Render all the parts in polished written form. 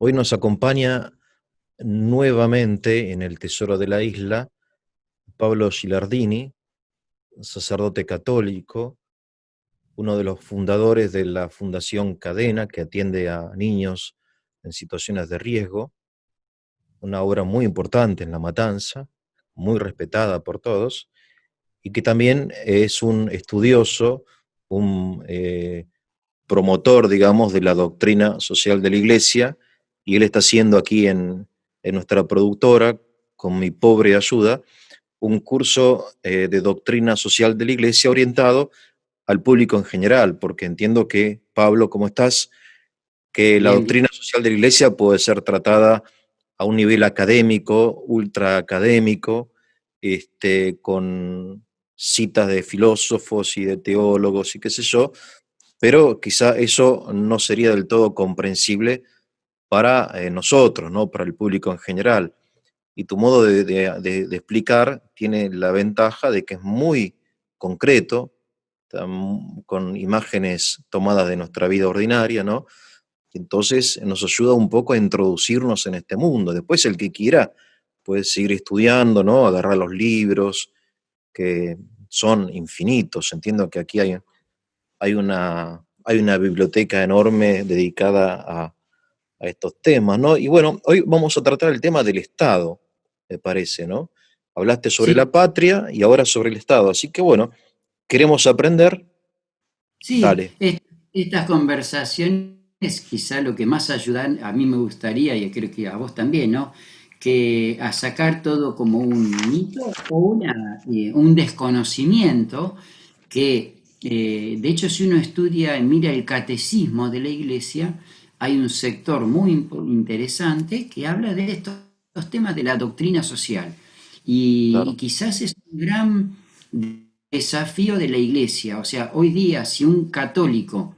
Hoy nos acompaña nuevamente en el Tesoro de la Isla Pablo Gilardini, sacerdote católico, uno de los fundadores de la Fundación Cadena, que atiende a niños en situaciones de riesgo, una obra muy importante en La Matanza, muy respetada por todos, y que también es un estudioso, un promotor, digamos, de la doctrina social de la Iglesia, y él está haciendo aquí en nuestra productora, con mi pobre ayuda, un curso de doctrina social de la Iglesia orientado al público en general, porque entiendo que, Pablo, ¿cómo estás? Que la Bien, bien. doctrina social de la Iglesia puede ser tratada a un nivel académico, ultra académico, con citas de filósofos y de teólogos y qué sé yo, pero quizá eso no sería del todo comprensible para nosotros, ¿no? Para el público en general. Y tu modo de explicar tiene la ventaja de que es muy concreto, con imágenes tomadas de nuestra vida ordinaria, ¿no? Entonces nos ayuda un poco a introducirnos en este mundo. Después el que quiera puede seguir estudiando, ¿no? Agarrar los libros, que son infinitos. Entiendo que aquí hay una biblioteca enorme dedicada a estos temas, ¿no? Y bueno, hoy vamos a tratar el tema del Estado, me parece, ¿no? Hablaste sobre Sí, la patria y ahora sobre el Estado, así que bueno, queremos aprender, sí, dale. estas conversaciones quizá lo que más ayudan, a mí me gustaría, y creo que a vos también, ¿no? Que a sacar todo como un mito o un desconocimiento que, de hecho, si uno estudia y mira el catecismo de la Iglesia, hay un sector muy interesante que habla de estos temas de la doctrina social. Y Claro. quizás es un gran desafío de la Iglesia. O sea, hoy día si un católico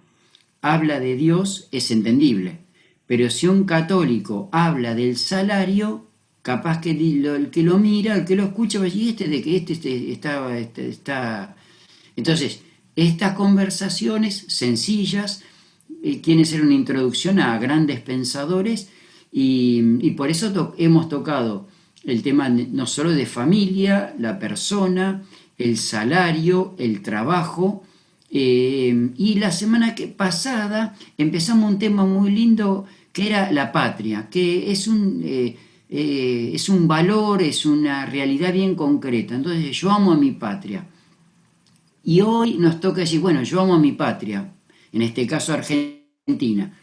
habla de Dios es entendible, pero si un católico habla del salario, capaz que el que lo mira, el que lo escucha, va a decir, "¿Y este de que está. Entonces, estas conversaciones sencillas quieren ser una introducción a grandes pensadores y por eso hemos tocado el tema no solo de familia, la persona, el salario, el trabajo. Y la semana pasada empezamos un tema muy lindo que era la patria, que es un valor, es una realidad bien concreta. Entonces yo amo a mi patria. Y hoy nos toca decir, bueno, yo amo a mi patria, en este caso Argentina.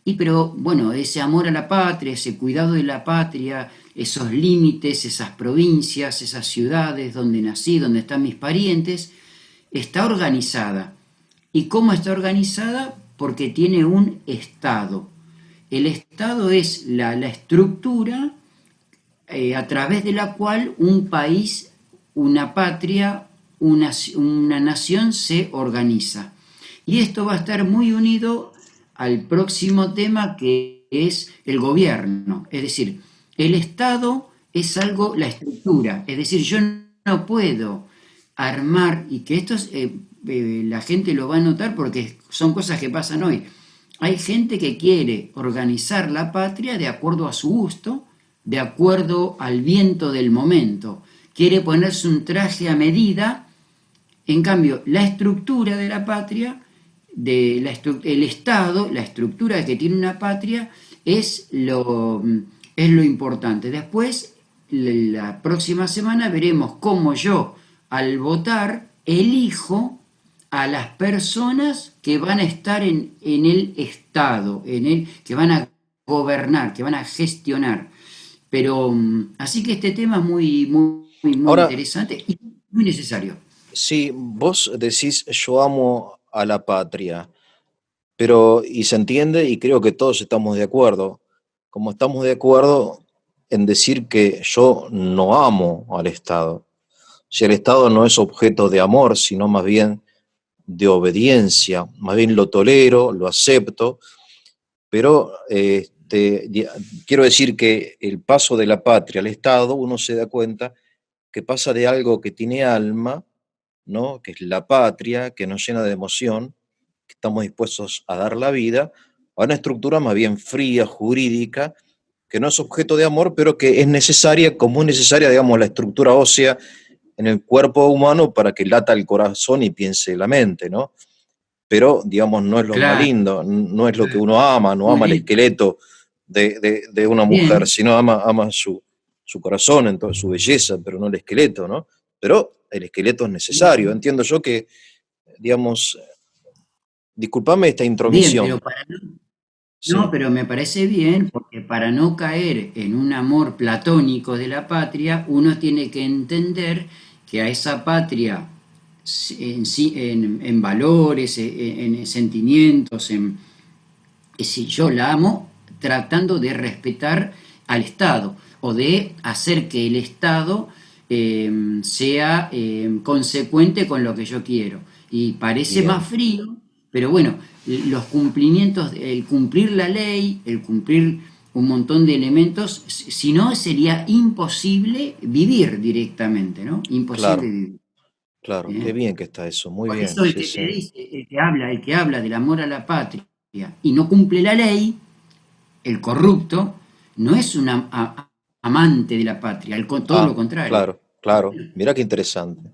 Y pero bueno, ese amor a la patria, ese cuidado de la patria, esos límites, esas provincias, esas ciudades donde nací, donde están mis parientes, está organizada. ¿Y cómo está organizada? Porque tiene un Estado. El Estado es la estructura a través de la cual un país, una patria, una nación se organiza. Y esto va a estar muy unido al próximo tema que es el gobierno. Es decir, el Estado es algo, la estructura. Es decir, yo no puedo armar, y que esto la gente lo va a notar porque son cosas que pasan hoy. Hay gente que quiere organizar la patria de acuerdo a su gusto, de acuerdo al viento del momento. Quiere ponerse un traje a medida. En cambio, la estructura de la patria, el Estado, la estructura que tiene una patria, es lo importante. Después, la próxima semana veremos cómo yo, al votar, elijo a las personas que van a estar en el Estado, que van a gobernar, que van a gestionar. Pero así que este tema es muy Ahora, interesante y muy necesario. si vos decís yo amo a la patria, pero y se entiende y creo que todos estamos de acuerdo, como estamos de acuerdo en decir que yo no amo al Estado. Si el Estado no es objeto de amor, sino más bien de obediencia, más bien lo tolero, lo acepto, pero quiero decir que el paso de la patria al Estado, uno se da cuenta que pasa de algo que tiene alma, ¿no? Que es la patria, que nos llena de emoción, que estamos dispuestos a dar la vida, a una estructura más bien fría, jurídica, que no es objeto de amor, pero que es necesaria, como es necesaria, digamos, la estructura ósea en el cuerpo humano para que lata el corazón y piense la mente, ¿no? Pero, digamos, no es lo más Claro, lindo, no es lo que claro. uno ama, no Muy ama el bien. esqueleto de una mujer, Bien, sino ama su corazón, en toda su belleza, pero no el esqueleto, ¿no? Pero el esqueleto es necesario. bien, Entiendo yo que, digamos, discúlpame esta bien, pero intromisión, para no, no, sí, pero me parece bien porque para no caer en un amor platónico de la patria, uno tiene que entender que a esa patria en valores, en sentimientos, si yo la amo, tratando de respetar al Estado o de hacer que el Estado sea consecuente con lo que yo quiero. Y parece más bien, frío, pero bueno, los cumplimientos, el cumplir la ley, el cumplir un montón de elementos, si no sería imposible vivir directamente, ¿no? Imposible claro, vivir. claro, qué ¿Eh? bien que está eso, muy Por bien, eso el sí, que te sí, dice, el que habla del amor a la patria y no cumple la ley, el corrupto, no es un amante de la patria, todo lo ah, contrario. claro, claro, mira qué interesante,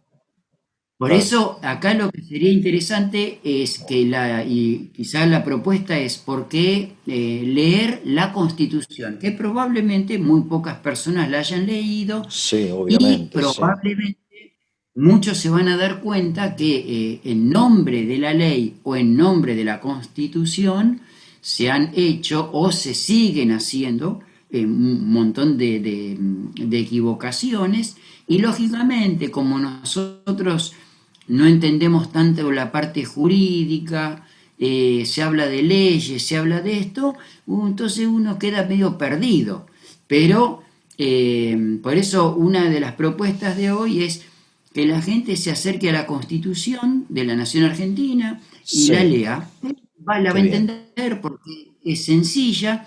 Por claro, eso acá lo que sería interesante es que y quizás la propuesta es por qué leer la Constitución, que probablemente muy pocas personas la hayan leído sí, y obviamente, sí, probablemente muchos se van a dar cuenta que en nombre de la ley o en nombre de la Constitución se han hecho o se siguen haciendo un montón de equivocaciones y lógicamente como nosotros no entendemos tanto la parte jurídica, se habla de leyes, se habla de esto, entonces uno queda medio perdido. Pero por eso una de las propuestas de hoy es que la gente se acerque a la Constitución de la Nación Argentina y la sí, lea. La va qué a bien, entender porque es sencilla.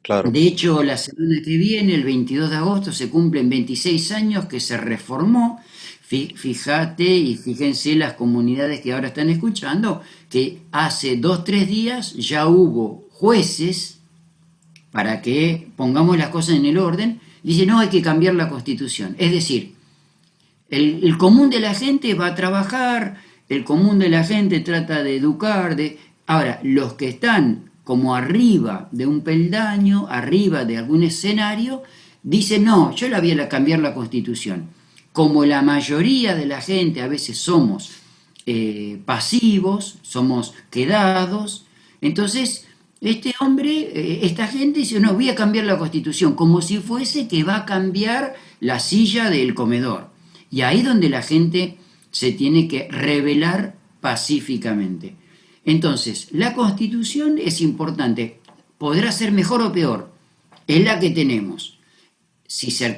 claro, De hecho, la semana que viene, el 22 de agosto, se cumplen 26 años que se reformó. Fíjate y fíjense las comunidades que ahora están escuchando, que hace 2, 3 días ya hubo jueces para que pongamos las cosas en el orden. Dice, no, hay que cambiar la constitución. Es decir, el común de la gente va a trabajar, el común de la gente trata de educar, ahora, los que están como arriba de un peldaño, arriba de algún escenario, dicen, no, yo la voy a cambiar la constitución. Como la mayoría de la gente a veces somos pasivos, somos quedados, entonces este hombre, esta gente dice, no, voy a cambiar la constitución, como si fuese que va a cambiar la silla del comedor. Y ahí donde la gente se tiene que rebelar pacíficamente. Entonces, la constitución es importante. Podrá ser mejor o peor. Es la que tenemos. Si se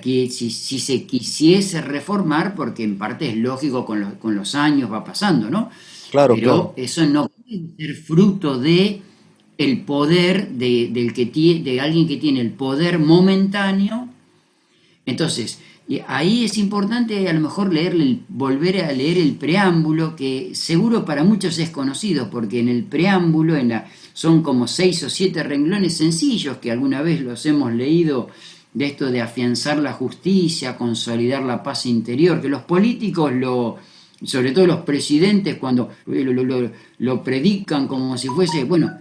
quisiese reformar, porque en parte es lógico con los años va pasando, ¿no? claro, Pero claro, eso no puede ser fruto de el poder de alguien que tiene el poder momentáneo. Entonces, y ahí es importante a lo mejor volver a leer el preámbulo, que seguro para muchos es conocido, porque en el preámbulo son como 6 o 7 renglones sencillos que alguna vez los hemos leído, de esto de afianzar la justicia, consolidar la paz interior, que los políticos sobre todo los presidentes, cuando lo predican como si fuese, bueno,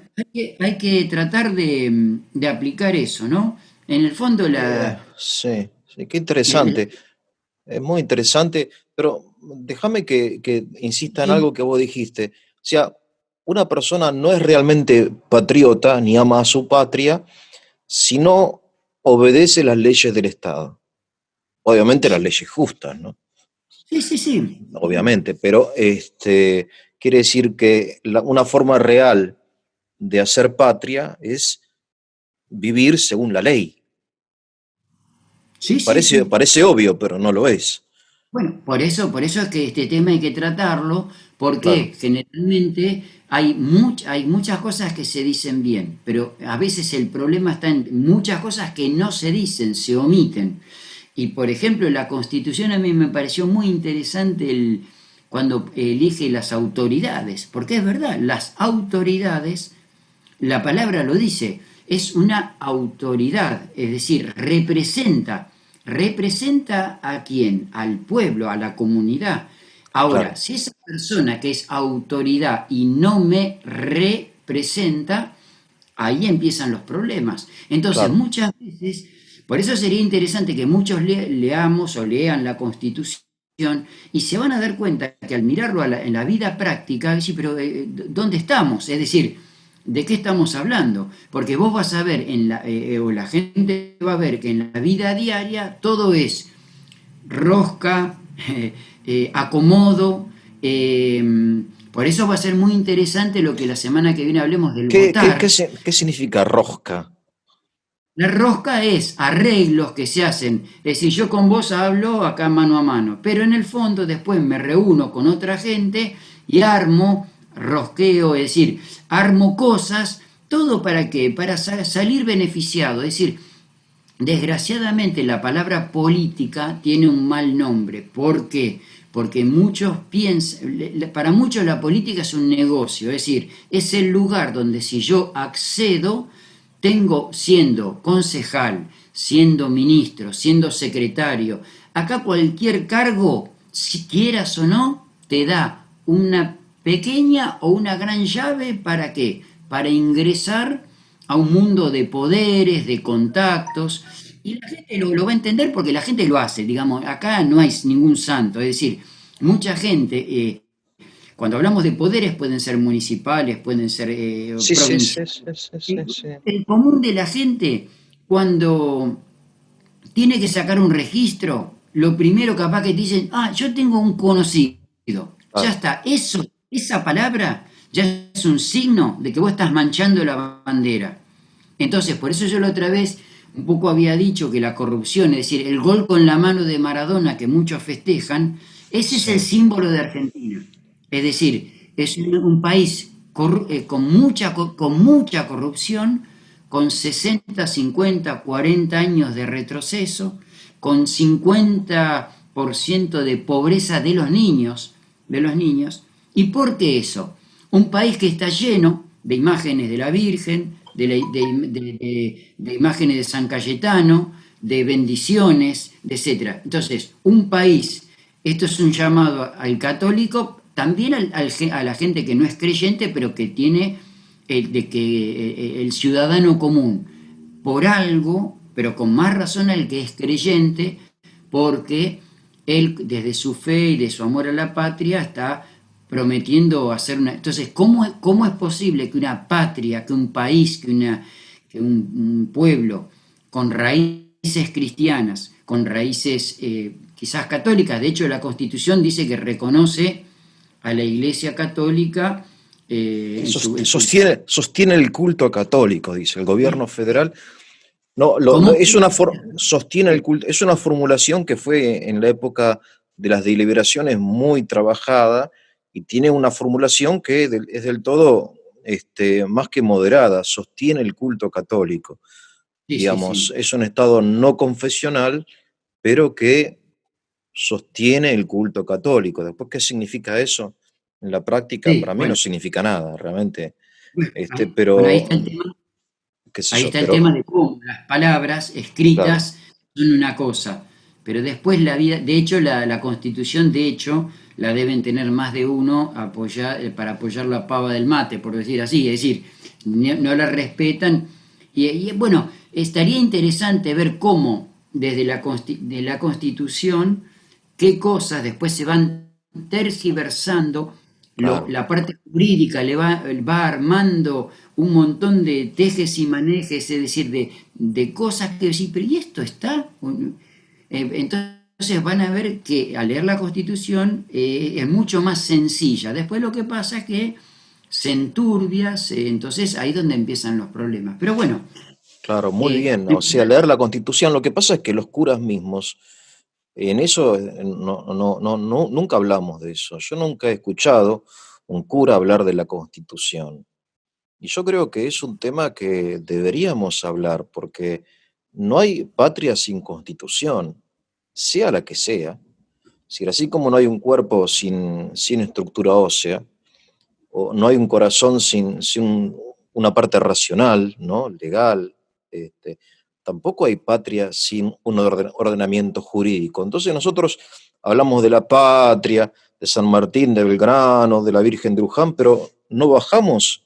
hay que tratar de aplicar eso, ¿no? En el fondo sí, sí, qué el- interesante. Es muy interesante, pero déjame que insista en sí, algo que vos dijiste. O sea, una persona no es realmente patriota ni ama a su patria si no obedece las leyes del Estado. Obviamente las leyes justas, ¿no? sí, sí, sí. Obviamente, pero quiere decir que una forma real de hacer patria es vivir según la ley. Sí, sí, Parece, sí. parece obvio, pero no lo es. Bueno, por eso es que este tema hay que tratarlo, Claro, porque generalmente hay muchas cosas que se dicen bien, pero a veces el problema está en muchas cosas que no se dicen, se omiten. Y por ejemplo, la Constitución a mí me pareció muy interesante cuando elige las autoridades, porque es verdad, las autoridades La palabra lo dice, es una autoridad, es decir, representa a quién, al pueblo, a la comunidad. Ahora, Claro, si esa persona que es autoridad y no me representa, ahí empiezan los problemas. Entonces, claro, muchas veces, por eso sería interesante que muchos leamos o lean la Constitución y se van a dar cuenta que al mirarlo en la vida práctica, decir, pero ¿dónde estamos? Es decir, ¿de qué estamos hablando? Porque vos vas a ver, o la gente va a ver que en la vida diaria todo es rosca, acomodo. Por eso va a ser muy interesante lo que la semana que viene hablemos del votar. ¿Qué significa rosca? La rosca es arreglos que se hacen. Es decir, yo con vos hablo acá mano a mano, pero en el fondo después me reúno con otra gente y armo, rosqueo, es decir, armo cosas, todo para qué, para salir beneficiado. Es decir, desgraciadamente la palabra política tiene un mal nombre. ¿Por qué? Porque muchos piensan, para muchos la política es un negocio, es decir, es el lugar donde si yo accedo, tengo siendo concejal, siendo ministro, siendo secretario, acá cualquier cargo, si quieras o no, te da una pequeña o una gran llave para qué? Para ingresar a un mundo de poderes, de contactos, y la gente lo va a entender porque la gente lo hace, digamos, acá no hay ningún santo, es decir, mucha gente, cuando hablamos de poderes pueden ser municipales, pueden ser Sí, sí, sí, provinciales. sí, sí, sí, El, sí. el común de la gente, cuando tiene que sacar un registro, lo primero capaz que te dicen, ah, yo tengo un conocido. Ya Claro, está, eso, esa palabra ya es un signo de que vos estás manchando la bandera. Entonces, por eso yo la otra vez un poco había dicho que la corrupción, es decir, el gol con la mano de Maradona que muchos festejan, ese es sí, el símbolo de Argentina. Es decir, es un país con mucha corrupción, con 60, 50, 40 años de retroceso, con 50% de pobreza de los niños. ¿Y por qué eso? Un país que está lleno de imágenes de la Virgen, de imágenes de San Cayetano, de bendiciones, etc. Entonces, un país, esto es un llamado al católico, también a la gente que no es creyente, pero que tiene de que el ciudadano común, por algo, pero con más razón al que es creyente, porque él desde su fe y de su amor a la patria está prometiendo hacer una... Entonces, cómo es posible que una patria, que un país, un pueblo con raíces cristianas, con raíces quizás católicas, de hecho la Constitución dice que reconoce a la Iglesia Católica en su Sostiene el culto católico, dice el gobierno federal. No, como sostiene el culto, es una formulación que fue en la época de las deliberaciones muy trabajada y tiene una formulación que es del todo más que moderada, sostiene el culto católico. sí, sí, Digamos, sí. es un estado no confesional, pero que sostiene el culto católico. Después, ¿qué significa eso? En la práctica, Sí, para mí no bueno, significa nada, realmente. bueno, Pero, qué sé ahí yo, está el pero, tema de cómo las palabras claro, escritas son una cosa, pero después la vida, de hecho la Constitución, de hecho, la deben tener más de uno para apoyar la pava del mate, por decir así, es decir, no la respetan. Bueno, estaría interesante ver cómo desde de la Constitución, qué cosas después se van tergiversando, claro. la parte jurídica va armando un montón de tejes y manejes, es decir, de cosas que decir, pero ¿y esto está? Entonces van a ver que al leer la Constitución es mucho más sencilla. Después lo que pasa es que se enturbia, entonces ahí es donde empiezan los problemas. Pero bueno, Claro, muy eh, bien. O sea, leer la Constitución, lo que pasa es que los curas mismos, en eso nunca hablamos de eso. Yo nunca he escuchado un cura hablar de la Constitución. Y yo creo que es un tema que deberíamos hablar, porque no hay patria sin Constitución, sea la que sea. Si así como no hay un cuerpo sin estructura ósea, o no hay un corazón sin una parte racional, ¿no? Legal. Tampoco hay patria sin un ordenamiento jurídico. Entonces nosotros hablamos de la patria, de San Martín de Belgrano, de la Virgen de Luján, pero no bajamos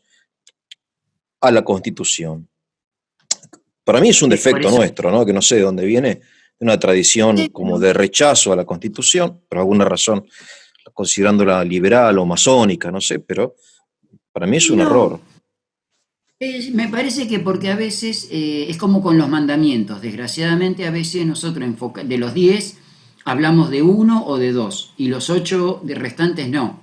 a la Constitución. Para mí es un Por defecto eso, nuestro, ¿no? Que no sé de dónde viene, de una tradición como de rechazo a la Constitución, por alguna razón, considerándola liberal o masónica, no sé, pero para mí es un no, error. me parece que porque a veces es como con los mandamientos. Desgraciadamente, a veces nosotros de los 10 hablamos de uno o de dos, y los 8 de restantes no.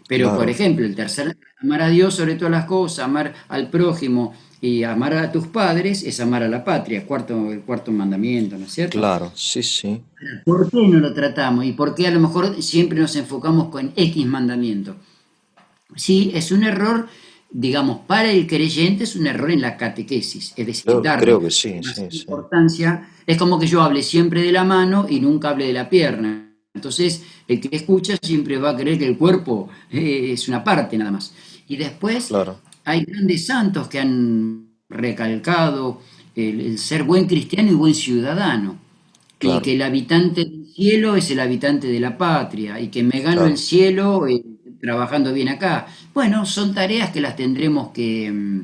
Pero, por Claro, ejemplo, el tercer, amar a Dios sobre todas las cosas, amar al prójimo y amar a tus padres es amar a la patria, el cuarto mandamiento, ¿no es cierto? claro, sí, sí, ¿Por qué no lo tratamos? ¿Y por qué a lo mejor siempre nos enfocamos con X mandamiento? Sí, es un error, digamos, para el creyente es un error en la catequesis, es decir, creo darle que sí, más sí, sí. importancia. Es como que yo hable siempre de la mano y nunca hable de la pierna. Entonces, el que escucha siempre va a creer que el cuerpo es una parte nada más. Y después Claro, hay grandes santos que han recalcado el ser buen cristiano y buen ciudadano, y que claro, el habitante del cielo es el habitante de la patria, y que me gano el claro, cielo trabajando bien acá. Bueno, son tareas que las tendremos que...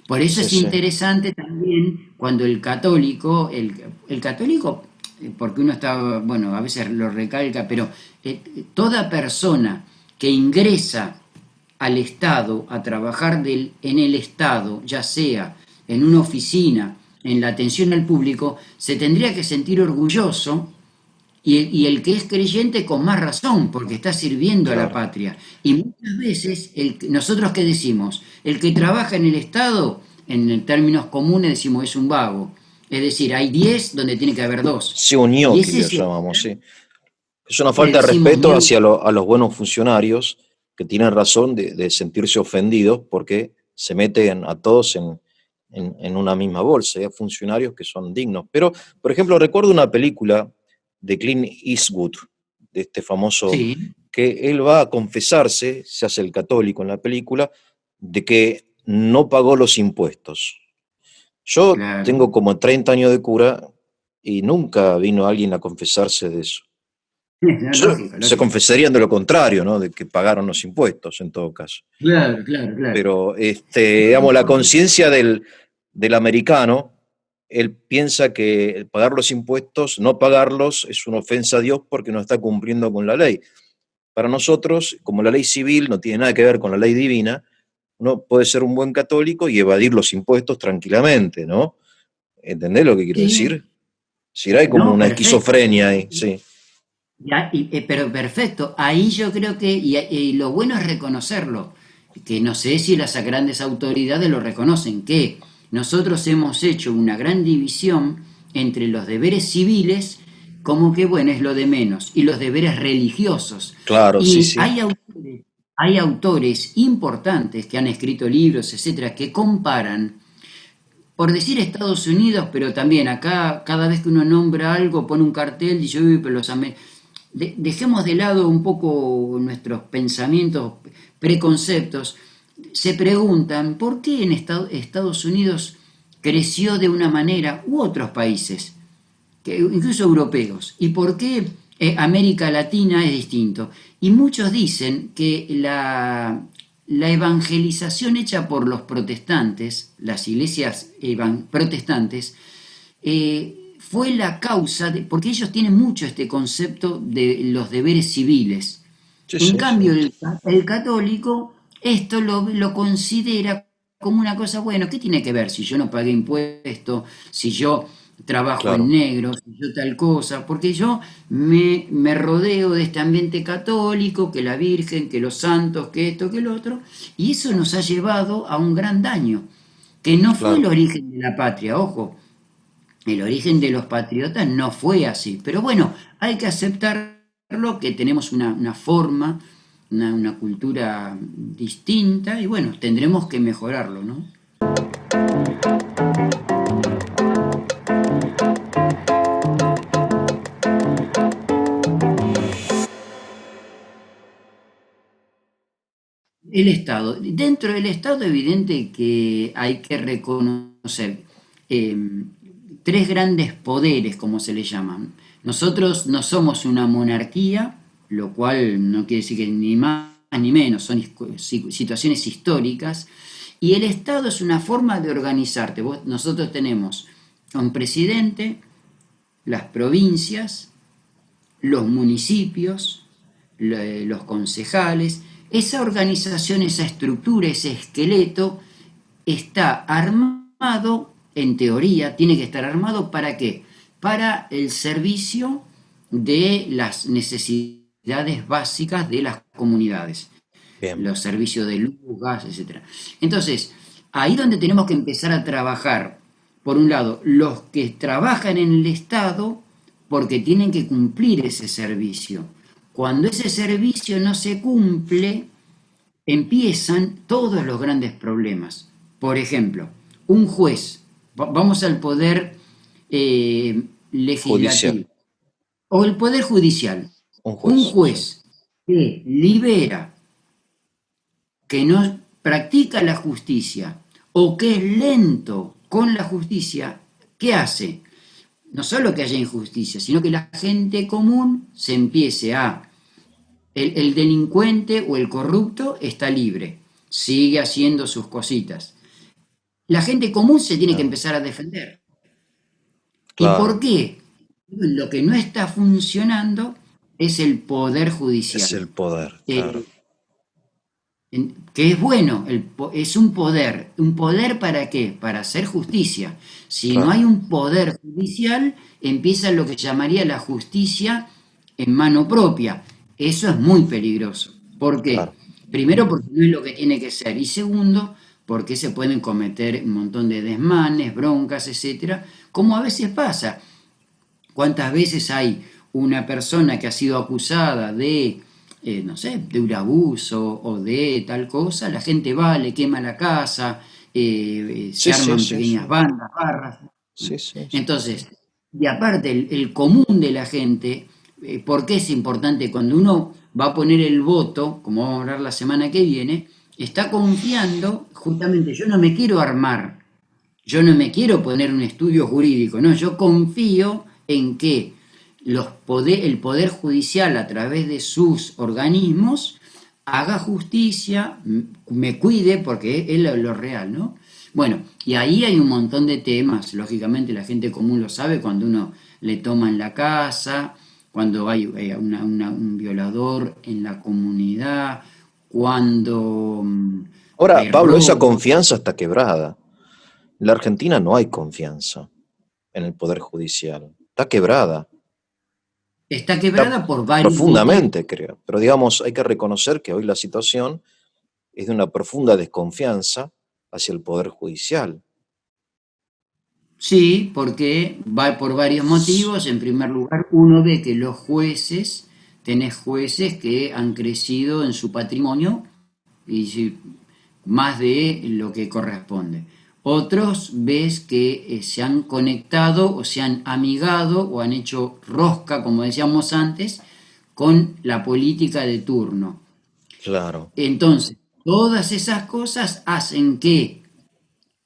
Por eso sí, es sí, interesante también cuando el católico, porque uno está, bueno, a veces lo recalca, pero toda persona que ingresa al Estado a trabajar en el Estado, ya sea en una oficina, en la atención al público, se tendría que sentir orgulloso, y el que es creyente con más razón, porque está sirviendo a la claro. patria. Y muchas veces, nosotros qué decimos, el que trabaja en el Estado, en términos comunes decimos es un vago. Es decir, hay 10 donde tiene que haber dos. Sí, un Y ñoqui ese le es el llamamos, sí. Es una le falta de decimos respeto ño. hacia a los buenos funcionarios que tienen razón de sentirse ofendidos porque se meten a todos en una misma bolsa. Hay funcionarios que son dignos. Pero, por ejemplo, recuerdo una película de Clint Eastwood, de este famoso, Sí, que él va a confesarse, se hace el católico en la película, de que no pagó los impuestos. Yo claro. tengo como 30 años de cura y nunca vino alguien a confesarse de eso. No, lógico, Se lógico. confesarían de lo contrario, ¿no? De que pagaron los impuestos en todo caso. Claro, claro, claro. Pero, digamos, la conciencia del americano, él piensa que pagar los impuestos, no pagarlos, es una ofensa a Dios porque no está cumpliendo con la ley. Para nosotros, como la ley civil no tiene nada que ver con la ley divina, uno puede ser un buen católico y evadir los impuestos tranquilamente, ¿no? ¿Entendés lo que quiero Sí, decir? Si hay como no, una perfecto. esquizofrenia ahí, sí, Pero perfecto, ahí yo creo que, y lo bueno es reconocerlo, que no sé si las grandes autoridades lo reconocen, que nosotros hemos hecho una gran división entre los deberes civiles, como que bueno, es lo de menos, y los deberes religiosos. claro, sí, Y sí, hay autores importantes que han escrito libros, etcétera, que comparan, por decir Estados Unidos, pero también acá, cada vez que uno nombra algo, pone un cartel y dice, uy, pero dejemos de lado un poco nuestros pensamientos, preconceptos. Se preguntan por qué en Estados Unidos creció de una manera u otros países, incluso europeos, y por qué América Latina es distinto. Y muchos dicen que la evangelización hecha por los protestantes, las iglesias protestantes, fue la causa, porque ellos tienen mucho este concepto de los deberes civiles. sí, En sí, sí, cambio, el católico esto lo considera como una cosa, bueno, ¿qué tiene que ver si yo no pagué impuestos, si yo trabajo en claro, negro, si yo tal cosa? Porque yo me rodeo de este ambiente católico, que la Virgen, que los santos, que esto, que lo otro, y eso nos ha llevado a un gran daño, que no fue el claro. origen de la patria, ojo, el origen de los patriotas no fue así. Pero bueno, hay que aceptarlo, que tenemos una forma, una cultura distinta, y bueno, tendremos que mejorarlo, ¿no? El Estado. Dentro del Estado, evidente que hay que reconocer eh, tres grandes poderes, como se le llaman. Nosotros no somos una monarquía, lo cual no quiere decir que ni más ni menos, son situaciones históricas, y el Estado es una forma de organizarte. Nosotros tenemos un presidente, las provincias, los municipios, los concejales. Esa organización, esa estructura, ese esqueleto está armado, en teoría, tiene que estar armado ¿para qué? Para el servicio de las necesidades básicas de las comunidades, Bien, los servicios de luz, gas, etcétera. Entonces, ahí donde tenemos que empezar a trabajar, por un lado, los que trabajan en el Estado, porque tienen que cumplir ese servicio. Cuando ese servicio no se cumple, empiezan todos los grandes problemas. Por ejemplo, un juez, vamos al poder judicial, legislativo o el poder judicial. un Un juez, sí. juez que libera, que no practica la justicia o que es lento con la justicia, ¿qué hace? No solo que haya injusticia, sino que la gente común se empiece a... El delincuente o el corrupto está libre, sigue haciendo sus cositas. La gente común se tiene que Claro, empezar a defender. ¿Y por claro, qué? Lo que no está funcionando es el poder es judicial. el poder, claro, Eh, que es bueno, es un poder ¿para qué? Para hacer justicia. Si no claro, hay un poder judicial, empieza lo que llamaría la justicia en mano propia. Eso es muy peligroso. ¿Por qué? claro. Primero porque no es lo que tiene que ser y segundo porque se pueden cometer un montón de desmanes, broncas, etcétera, como a veces pasa. ¿Cuántas veces hay una persona que ha sido acusada de, no sé, de un abuso o de tal cosa? La gente va, le quema la casa, se Sí, sí, arman sí, pequeñas sí, bandas, barras. sí, sí, sí. Entonces, y aparte, el común de la gente, ¿por qué es importante cuando uno va a poner el voto, como vamos a hablar la semana que viene, está confiando, justamente, yo no me quiero armar, yo no me quiero poner un estudio jurídico, no, yo confío en que el Poder Judicial a través de sus organismos haga justicia, me cuide, porque es lo real, ¿no? Bueno, y ahí hay un montón de temas, lógicamente la gente común lo sabe cuando uno le toma en la casa, cuando hay un violador en la comunidad, cuando Ahora, hay Pablo, esa robo. confianza está quebrada. En la Argentina no hay confianza en el Poder Judicial. Está quebrada. Está Está quebrada por varios motivos. profundamente, creo. Pero digamos, hay que reconocer que hoy la situación es de una profunda desconfianza hacia el Poder Judicial. Sí, porque va por varios motivos. En primer lugar, uno ve que los jueces, tenés jueces que han crecido en su patrimonio y más de lo que corresponde. Otros ves que se han conectado o se han amigado o han hecho rosca, como decíamos antes, con la política de turno. Claro, Entonces, todas esas cosas hacen que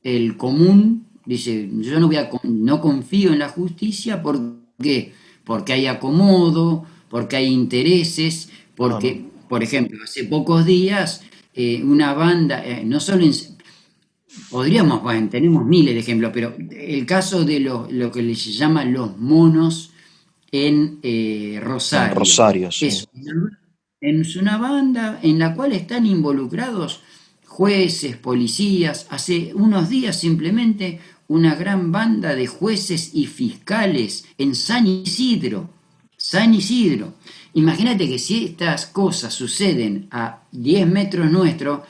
el común dice, yo no confío en la justicia, ¿por qué? Porque hay acomodo, porque hay intereses, no, no. porque, por ejemplo, hace pocos días una banda, no solo en, podríamos, bueno, tenemos miles de ejemplos, pero el caso de lo que les llama los monos en En Rosario, Rosario, sí. es una banda en la cual están involucrados jueces, policías. Hace unos días simplemente una gran banda de jueces y fiscales en San Isidro. San Isidro. Imagínate que si estas cosas suceden a 10 metros nuestro,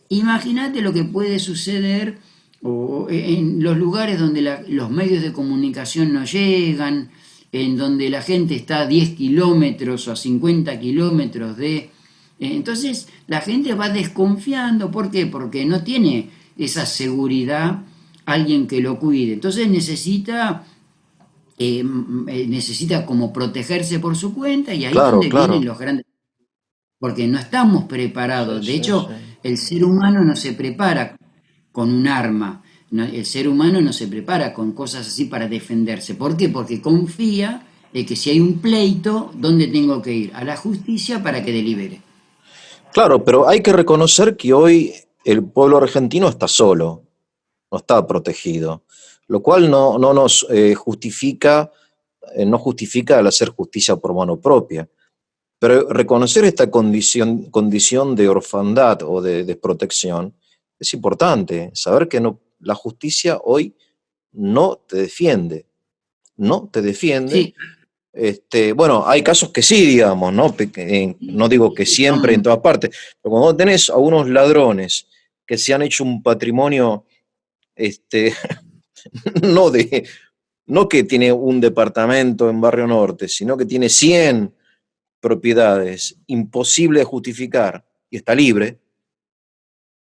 imagínate lo que puede suceder en los lugares donde los medios de comunicación no llegan, en donde la gente está a 10 kilómetros o a 50 kilómetros de... Entonces la gente va desconfiando, ¿por qué? Porque no tiene esa seguridad alguien que lo cuide. Entonces necesita como protegerse por su cuenta y ahí es Claro, donde vienen claro. los grandes porque no estamos Sí, preparados. De sí, hecho, sí. el ser humano no se prepara con un arma, el ser humano no se prepara con cosas así para defenderse. ¿Por qué? Porque confía en que si hay un pleito, ¿dónde tengo que ir? A la justicia para que delibere. Claro, pero hay que reconocer que hoy el pueblo argentino está solo, no está protegido, lo cual no nos justifica, no justifica el hacer justicia por mano propia. Pero reconocer esta condición de orfandad o de desprotección es importante, saber que no, la justicia hoy no te defiende, no te defiende. Sí, Bueno, hay casos que sí, digamos, ¿no? No digo que siempre en son, todas partes, pero cuando tenés a unos ladrones que se han hecho un patrimonio, este, no de, no que tiene un departamento en Barrio Norte, sino que tiene 100 propiedades, imposible de justificar, y está libre,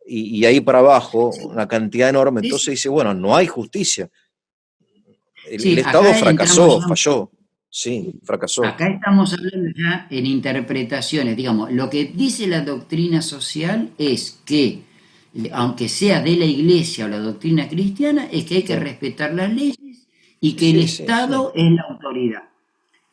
y ahí para abajo sí, una cantidad enorme, entonces sí, dice, bueno, no hay justicia. El sí, Estado acá entramos fracasó, ya. falló, sí, fracasó. Acá estamos hablando ya en interpretaciones, digamos, lo que dice la doctrina social es que, aunque sea de la iglesia o la doctrina cristiana, es que hay que Sí, respetar las leyes y que el sí, sí, sí, Estado es la autoridad.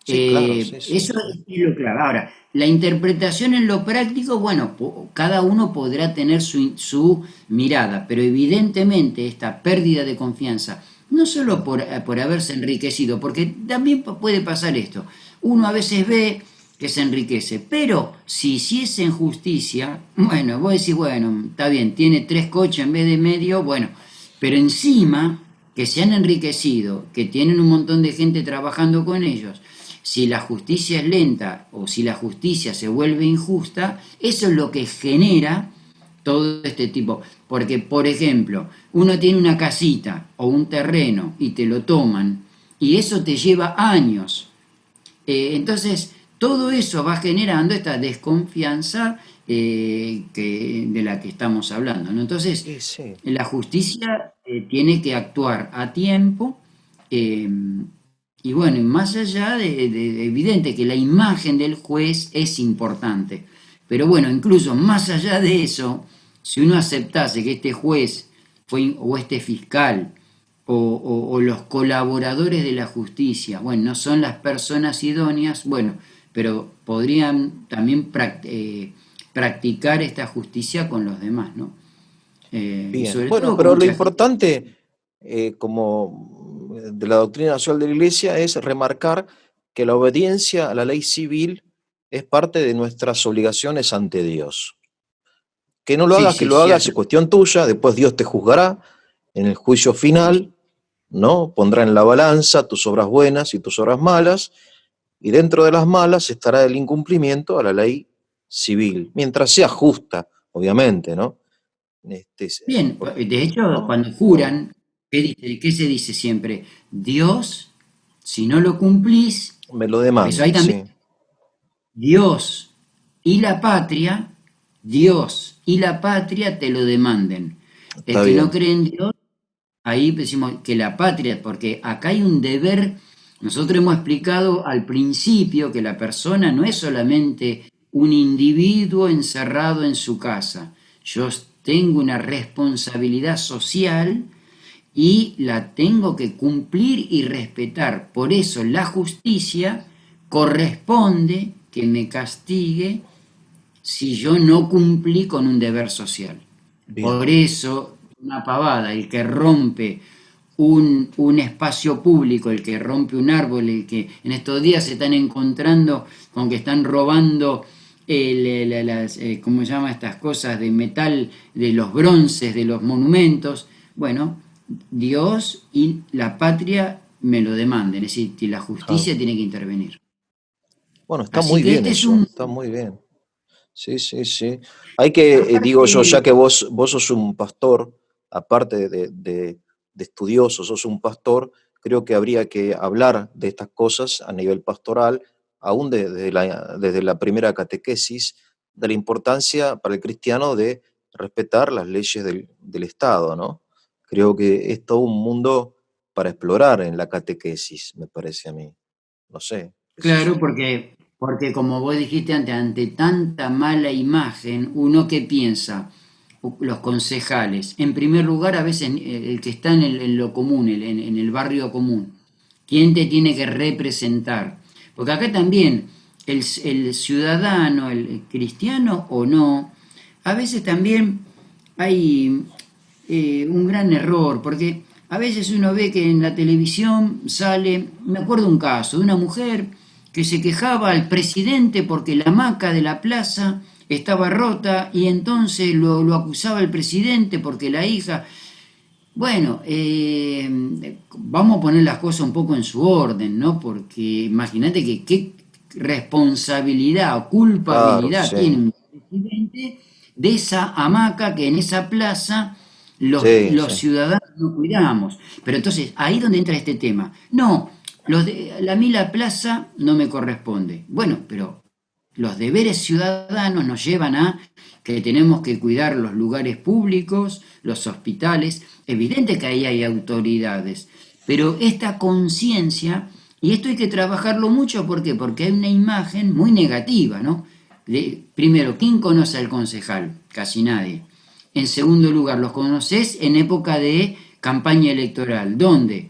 sí, claro, sí, sí, Eso sí. es lo clave. Ahora, la interpretación en lo práctico, bueno, cada uno podrá tener su mirada, pero evidentemente esta pérdida de confianza, no solo por haberse enriquecido, porque también puede pasar esto, uno a veces ve que se enriquece, pero si hiciese justicia, bueno, vos decís, bueno, está bien, tiene 3 coches en vez de medio, bueno, pero encima que se han enriquecido, que tienen un montón de gente trabajando con ellos, si la justicia es lenta o si la justicia se vuelve injusta, eso es lo que genera todo este tipo. Porque, por ejemplo, uno tiene una casita o un terreno y te lo toman y eso te lleva años. Entonces, todo eso va generando esta desconfianza de la que estamos hablando, ¿no? Entonces, Y sí, la justicia tiene que actuar a tiempo eh, y bueno, y más allá evidente que la imagen del juez es importante, pero bueno, incluso más allá de eso, si uno aceptase que este juez o este fiscal o los colaboradores de la justicia, bueno, no son las personas idóneas, bueno, pero podrían también practicar esta justicia con los demás, ¿no? Y bien. sobre Bueno, todo con pero lo mucha gente. importante, como de la doctrina nacional de la Iglesia, es remarcar que la obediencia a la ley civil es parte de nuestras obligaciones ante Dios. Que no lo Sí, hagas, que sí, lo hagas, cierto. es cuestión tuya, después Dios te juzgará en el juicio final, ¿no? Pondrá en la balanza tus obras buenas y tus obras malas, y dentro de las malas estará el incumplimiento a la ley civil, mientras sea justa, obviamente, ¿no? Bien, de hecho, ¿No? cuando juran, ¿qué se dice siempre? Dios, si no lo cumplís, Me lo por eso hay demanda, también sí, Dios y la patria, Dios y la patria te lo demanden. El está que no bien. cree en Dios, ahí decimos que la patria, porque acá hay un deber, nosotros hemos explicado al principio que la persona no es solamente un individuo encerrado en su casa, yo tengo una responsabilidad social y la tengo que cumplir y respetar. Por eso la justicia corresponde que me castigue si yo no cumplí con un deber social. Bien. Por eso, una pavada, el que rompe un espacio público, el que rompe un árbol, el que en estos días se están encontrando con que están robando ¿cómo se llama estas cosas de metal, de los bronces, de los monumentos? Bueno, Dios y la patria me lo demanden, es decir, que la Claro. justicia tiene que intervenir. Bueno, está Así muy que bien este es eso, un... está muy bien. Sí, sí, sí. Hay que, digo yo, ya Aparte, que vos sos un pastor, aparte de estudioso, sos un pastor, creo que habría que hablar de estas cosas a nivel pastoral, aún desde la primera catequesis, de la importancia para el cristiano de respetar las leyes del Estado, ¿no? Creo que es todo un mundo para explorar en la catequesis, me parece a mí. No sé, qué sé claro, yo. porque como vos dijiste antes, ante tanta mala imagen, uno que piensa, los concejales? En primer lugar, a veces el que está en lo común, en el barrio común. ¿Quién te tiene que representar? Porque acá también el ciudadano, el cristiano o no, a veces también hay un gran error, porque a veces uno ve que en la televisión sale, me acuerdo un caso de una mujer que se quejaba al presidente porque la hamaca de la plaza estaba rota y entonces lo acusaba el presidente porque la hija... Bueno, vamos a poner las cosas un poco en su orden, ¿no? Porque imagínate que qué responsabilidad o Claro, culpabilidad tiene sí, un presidente de esa hamaca que en esa plaza sí, los sí. ciudadanos no cuidamos. Pero entonces, ahí donde entra este tema. No, a mí la plaza no me corresponde. Bueno, pero los deberes ciudadanos nos llevan a que tenemos que cuidar los lugares públicos, los hospitales. Evidente que ahí hay autoridades, pero esta conciencia, y esto hay que trabajarlo mucho, ¿por qué? Porque hay una imagen muy negativa, ¿no? Primero, ¿quién conoce al concejal? Casi nadie. En segundo lugar, los conoces en época de campaña electoral. ¿Dónde?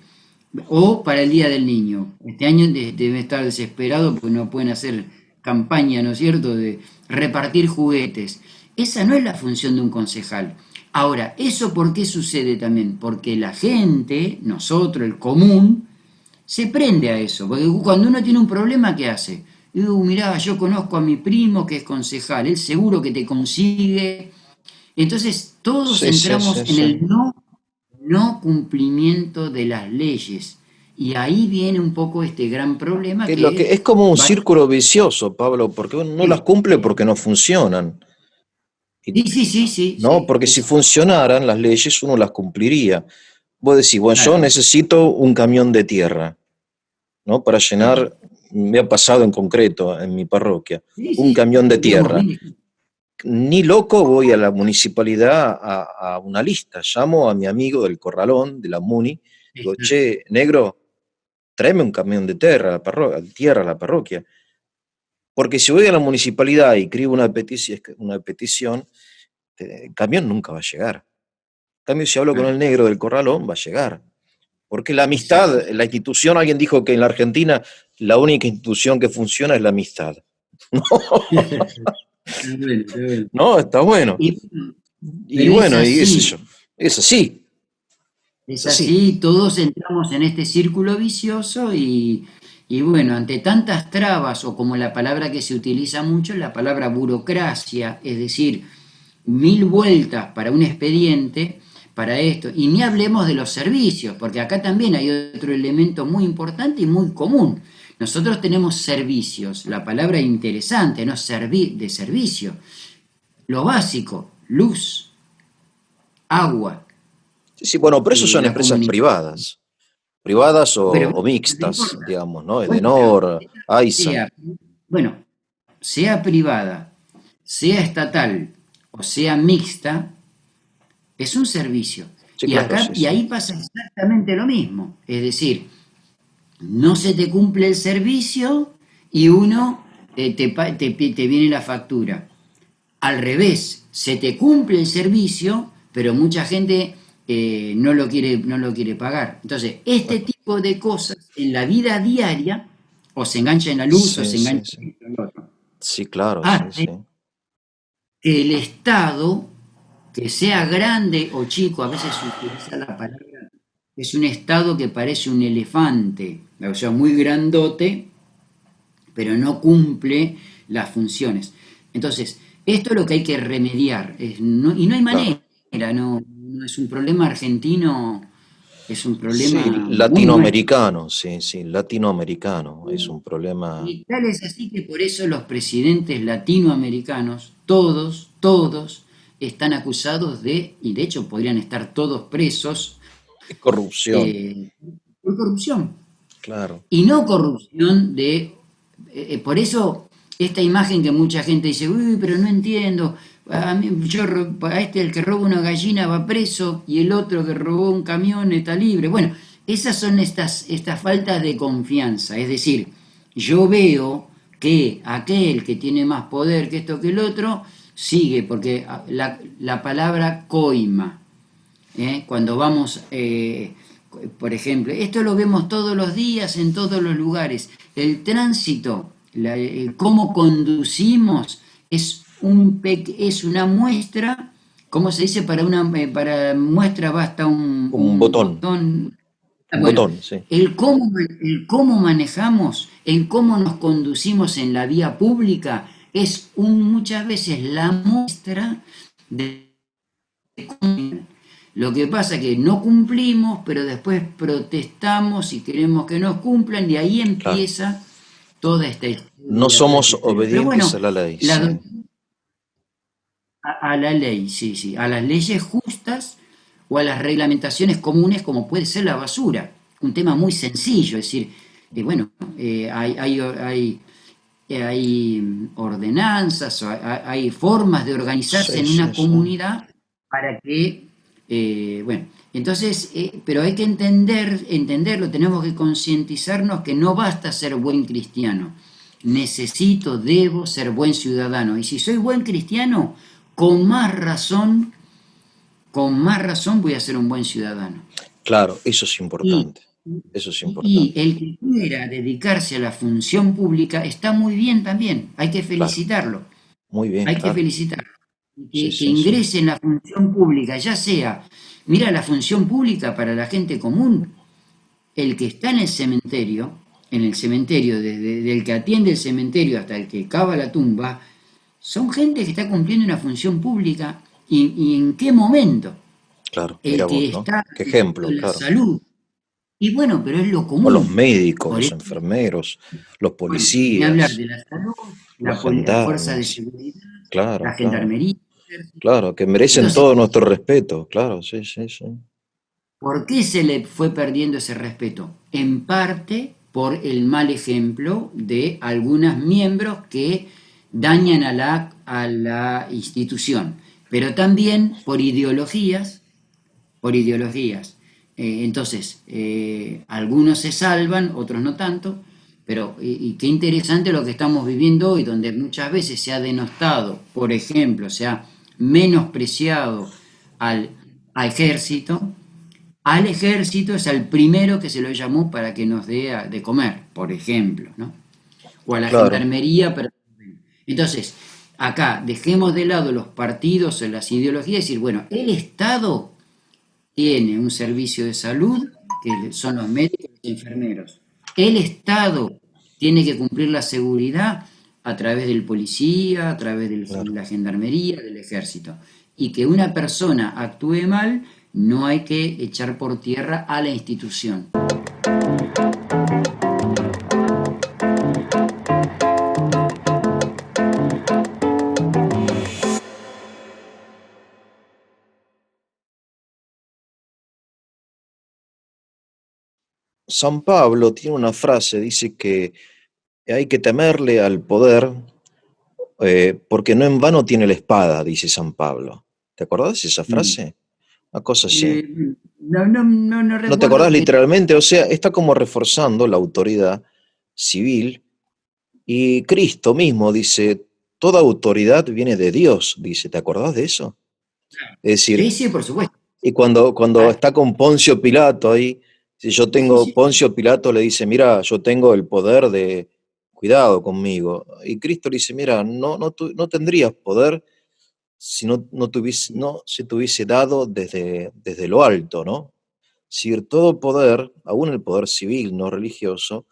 O para el Día del Niño. Este año debe estar desesperado porque no pueden hacer campaña, ¿no es cierto?, de repartir juguetes. Esa no es la función de un concejal. Ahora, ¿eso por qué sucede también? Porque la gente, nosotros, el común, se prende a eso. Porque cuando uno tiene un problema, ¿qué hace? Mirá, yo conozco a mi primo que es concejal, él seguro que te consigue. Entonces, todos Sí, sí, entramos sí, en sí. el no cumplimiento de las leyes. Y ahí viene un poco este gran problema Que lo que que es como un va... círculo vicioso, Pablo, porque uno no las Sí, cumple porque no funcionan. Y- sí, sí, sí, sí, no, sí, porque si funcionaran las leyes uno las cumpliría. Vos decís, bueno, yo claro, necesito un camión de tierra, ¿no? Para claro. llenar, me ha pasado en concreto en mi parroquia, Sí, un sí, camión de digamos, tierra. Ni loco voy a la municipalidad a una lista, llamo a mi amigo del Corralón, de la Muni, digo, exacto. che, negro, tráeme un camión de tierra a la parroquia. Porque si voy a la municipalidad y escribo una petición, el camión nunca va a llegar. En cambio, si hablo con Claro, el negro del Corralón, va a llegar. Porque la exacto. amistad, la institución, alguien dijo que en la Argentina la única institución que funciona es la amistad. Está bueno, está bueno. No, está bueno. Y, Y pero es bueno, y qué sé yo. así, Es así, es es así. así, todos entramos en este círculo vicioso y bueno, ante tantas trabas, o como la palabra que se utiliza mucho, la palabra burocracia, es decir, mil vueltas para un expediente, para esto, y ni hablemos de los servicios, porque acá también hay otro elemento muy importante y muy común. Nosotros tenemos servicios, la palabra interesante, ¿no? De servicio. Lo básico, luz, agua, Sí, sí, bueno, pero eso son la empresas comunicación. privadas Pero o no mixtas, importa. digamos, ¿no? Bueno, pero Edenor, AISA. sea, bueno, sea privada, sea estatal o sea mixta, es un servicio. Sí, Y claro, acá sí, y sí. ahí pasa exactamente lo mismo. Es decir, no se te cumple el servicio y uno te viene la factura. Al revés, se te cumple el servicio, pero mucha gente no lo quiere pagar. Entonces, este tipo de cosas en la vida diaria, o se engancha en la luz, o Sí, se sí, engancha sí. en esto, en lo otro, Sí, claro, sí, hace sí. que el Estado, que sea grande o chico, a veces se utiliza la palabra, es un Estado que parece un elefante, o sea, muy grandote, pero no cumple las funciones. Entonces, esto es lo que hay que remediar, y no hay Claro. manera, no es un problema argentino, es un Sí, problema muy nuestro. latinoamericano, sí, sí, latinoamericano. Es un problema. Y tal es así que por eso los presidentes latinoamericanos, todos, están acusados de, y de hecho podrían estar todos presos, Es corrupción, eh, por corrupción. claro. Y no corrupción por eso esta imagen que mucha gente dice, uy, pero no entiendo, a este el que roba una gallina va preso y el otro que robó un camión está libre. Bueno, esas son estas faltas de confianza, es decir, yo veo que aquel que tiene más poder que esto que el otro, sigue, porque la palabra coima, cuando vamos, por ejemplo, esto lo vemos todos los días en todos los lugares, el tránsito, cómo conducimos, es una muestra, ¿cómo se dice? Para muestra basta Un un botón, botón. un Bueno, botón, sí. el cómo manejamos, el cómo nos conducimos en la vía pública, es muchas veces la muestra de cómo. Lo que pasa es que no cumplimos, pero después protestamos y queremos que nos cumplan, y ahí Claro. empieza toda esta No historia, toda esta somos historia. Pero obedientes bueno, a la ley, la sí. a la ley, sí, sí, a las leyes justas o a las reglamentaciones comunes como puede ser la basura. Un tema muy sencillo, es decir, bueno, hay ordenanzas, o hay formas de organizarse Sí, en sí, una sí. comunidad para que, bueno, entonces, pero hay que entenderlo, tenemos que concientizarnos que no basta ser buen cristiano, debo ser buen ciudadano. Y si soy buen cristiano, con más razón, con más razón voy a ser un buen ciudadano. Claro, eso es Y, importante. Eso es y importante. el que quiera dedicarse a la función pública está muy bien también, hay que Claro. felicitarlo, Muy bien, hay que claro. felicitarlo. Sí, Que sí, sí. ingrese en la función pública, ya sea, mira, la función pública para la gente común, el que está en el cementerio, desde el que atiende el cementerio hasta el que cava la tumba, son gente que está cumpliendo una función pública. ¿Y en qué momento? Claro, mira El que vos, ¿no? está Qué en ejemplo, la claro. salud. Y bueno, pero es lo O los común. médicos, Por los eso, enfermeros, los bueno, ni hablar policías, de la salud, los la fuerza de gendarmes. seguridad, la Claro, claro. gendarmería. Claro, que merecen Entonces, todo nuestro respeto. Claro, sí, sí, sí. ¿por qué se le fue perdiendo ese respeto? En parte por el mal ejemplo de algunos miembros que dañan a la institución, pero también por ideologías. Entonces, algunos se salvan, otros no tanto, pero y qué interesante lo que estamos viviendo hoy, donde muchas veces se ha denostado, por ejemplo, se ha menospreciado al, al ejército es al primero que se lo llamó para que nos dé de comer, por ejemplo, ¿no? O a la Claro, gendarmería. Entonces, acá dejemos de lado los partidos o las ideologías y decir, bueno, el Estado tiene un servicio de salud, que son los médicos y enfermeros. El Estado tiene que cumplir la seguridad a través del policía, a través de claro. la gendarmería, del ejército. Y que una persona actúe mal, no hay que echar por tierra a la institución. San Pablo tiene una frase, dice que hay que temerle al poder, porque no en vano tiene la espada, dice San Pablo. ¿Te acordás de esa Mm. frase? Una cosa así. Eh, no, no, no, no ¿No te acordás recuerdo, pero literalmente? O sea, está como reforzando la autoridad civil y Cristo mismo dice, toda autoridad viene de Dios, dice, ¿te acordás de eso? Es decir, sí, sí, por supuesto. y cuando Ah, está con Poncio Pilato ahí, si yo sí, tengo, sí. Poncio Pilato le dice, mira, yo tengo el poder de, cuidado conmigo. Y Cristo le dice, mira, no tendrías poder si no se te hubiese dado desde lo alto, ¿no? Si todo poder, aún el poder civil, no religioso,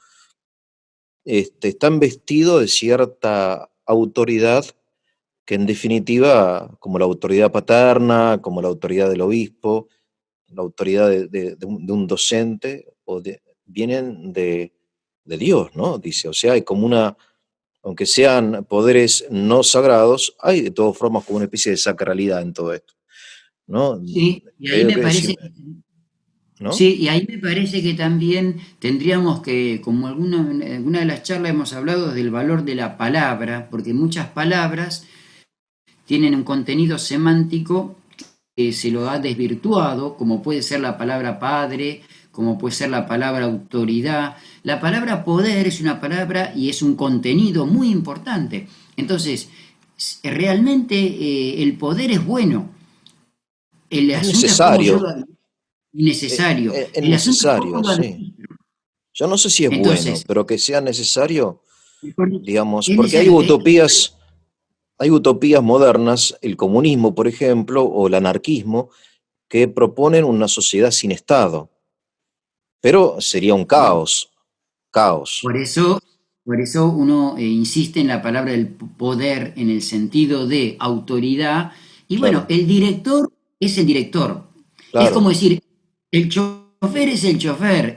está investido de cierta autoridad que en definitiva, como la autoridad paterna, como la autoridad del obispo, la autoridad de un docente, vienen de Dios, ¿no? Dice, o sea, hay como una, aunque sean poderes no sagrados, hay de todas formas como una especie de sacralidad en todo esto, ¿no? Sí, y ahí Creo me que decir, parece. ¿no? Sí, y ahí me parece que también tendríamos que, como en alguna de las charlas hemos hablado del valor de la palabra, porque muchas palabras tienen un contenido semántico que se lo ha desvirtuado, como puede ser la palabra padre, como puede ser la palabra autoridad. La palabra poder es una palabra y es un contenido muy importante. Entonces, realmente el poder es bueno. El Es asunto es cómo yo necesario, lo administro. Necesario. es El asunto es cómo necesario, lo sí. administro. Yo no sé si es bueno, Entonces, pero que sea necesario, mejor dicho, digamos, es porque necesario. hay utopías modernas, el comunismo, por ejemplo, o el anarquismo, que proponen una sociedad sin Estado, pero sería un Bueno, caos, caos. por eso, por eso uno insiste en la palabra del poder en el sentido de autoridad. Y bueno, Claro, el director es el director. Es como claro, decir, el chofer es el chofer.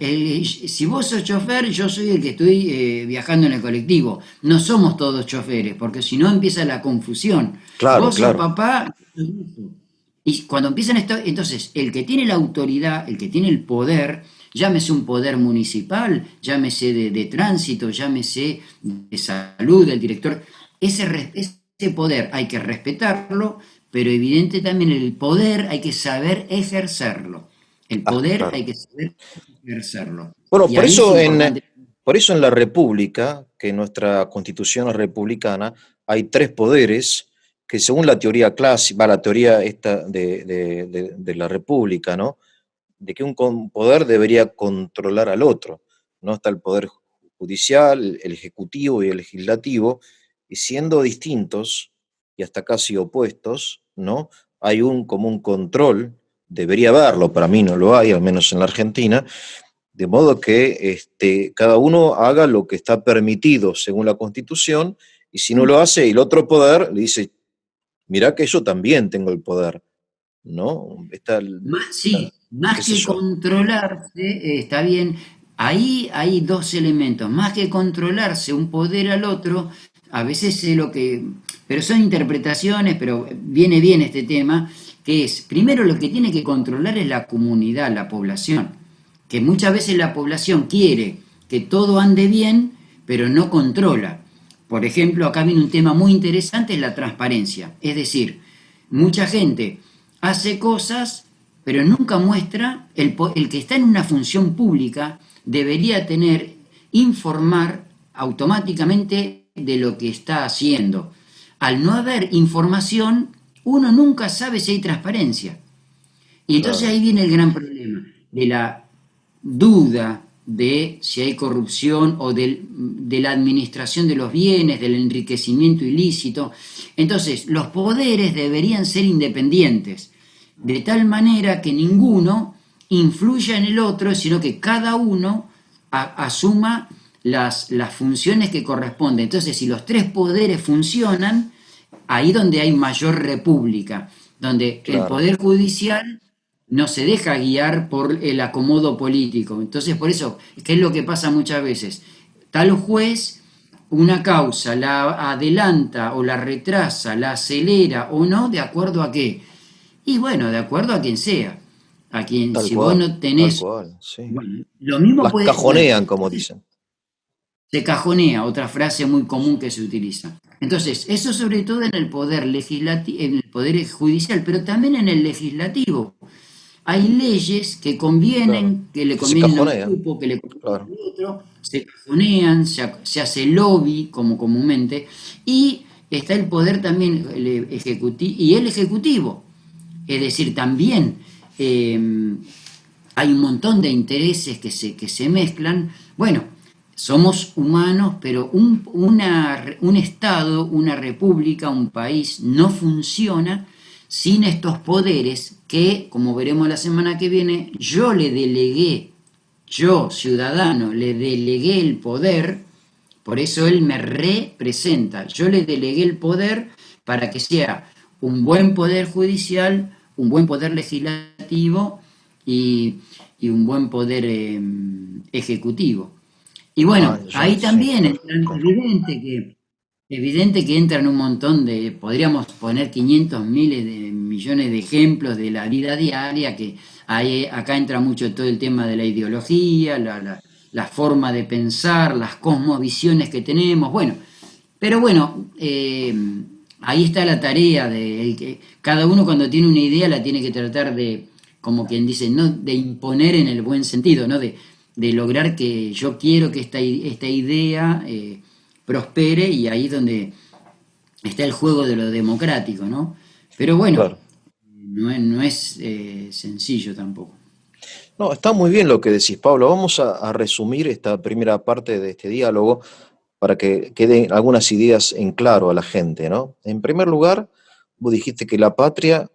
Si vos sos chofer, yo soy el que estoy viajando en el colectivo. No somos todos choferes, porque si no empieza la confusión. claro, Vos sos claro. papá. Y cuando empiezan esto, entonces el que tiene la autoridad, el que tiene el poder, llámese un poder municipal, llámese de tránsito, llámese de salud, del director, ese poder hay que respetarlo, pero evidente también el poder hay que saber ejercerlo. El Ah, poder hay claro. que saber ejercerlo. Bueno, Y ahí es importante. por eso en la República, que en nuestra constitución es republicana, hay tres poderes que según la teoría clásica, la teoría esta de la República, ¿no? De que un poder debería controlar al otro, ¿no? Está el poder judicial, el ejecutivo y el legislativo, y siendo distintos y hasta casi opuestos, ¿no? Hay un común control, debería haberlo, para mí no lo hay, al menos en la Argentina, de modo que cada uno haga lo que está permitido según la Constitución, y si no lo hace, el otro poder le dice, mirá que yo también tengo el poder, ¿no? Sí, más qué sé que yo, controlarse, está bien. Ahí hay dos elementos. Más que controlarse un poder al otro, a veces es lo que. Pero son interpretaciones, pero viene bien este tema, que es, primero lo que tiene que controlar es la comunidad, la población. Que muchas veces la población quiere que todo ande bien, pero no controla. Por ejemplo, acá viene un tema muy interesante, es la transparencia. Es decir, mucha gente hace cosas, pero nunca muestra, el que está en una función pública debería informar automáticamente de lo que está haciendo. Al no haber información, uno nunca sabe si hay transparencia. Y entonces claro. ahí viene el gran problema de la duda de si hay corrupción o de la administración de los bienes, del enriquecimiento ilícito. Entonces, los poderes deberían ser independientes, de tal manera que ninguno influya en el otro, sino que cada uno asuma las funciones que corresponden. Entonces, si los tres poderes funcionan, ahí donde hay mayor república, donde el Claro, poder judicial no se deja guiar por el acomodo político. Entonces, por eso, ¿qué es lo que pasa muchas veces? Tal juez una causa la adelanta o la retrasa, la acelera o no, ¿de acuerdo a qué? Y bueno, de acuerdo a quien sea. A quien, si vos no tal tenés, cual, sí. bueno, lo mismo Las puede, bueno, cajonean, como dicen. se cajonea, otra frase muy común que se utiliza. Entonces, eso sobre todo en el poder legislativo, en el poder judicial, pero también en el legislativo. Hay leyes que Claro, convienen, que le que se convienen a un cajonean, grupo, que le convienen claro. al otro, se cajonean, se hace lobby, como comúnmente, y está el poder también el ejecutivo y el ejecutivo. Es decir, también hay un montón de intereses que se mezclan. Bueno, somos humanos, pero un Estado, una república, un país no funciona sin estos poderes que, como veremos la semana que viene, yo, ciudadano, le delegué el poder, por eso él me representa, yo le delegué el poder para que sea un buen poder judicial, un buen poder legislativo y, y un buen poder ejecutivo. Y Ah, bueno, yo ahí sí, también es claro, claro. evidente que entran un montón podríamos poner 500 miles de millones de ejemplos de la vida diaria, que acá entra mucho todo el tema de la ideología, la forma de pensar, las cosmovisiones que tenemos, bueno, pero bueno, ahí está la tarea de que cada uno cuando tiene una idea la tiene que tratar de, como quien dice, no de imponer en el buen sentido, ¿no? De lograr que yo quiero que esta idea prospere y ahí es donde está el juego de lo democrático, ¿no? Pero bueno, Claro. no es sencillo tampoco. No, está muy bien lo que decís, Pablo. Vamos a resumir esta primera parte de este diálogo para que queden algunas ideas en claro a la gente, ¿no? En primer lugar, vos dijiste que la patria,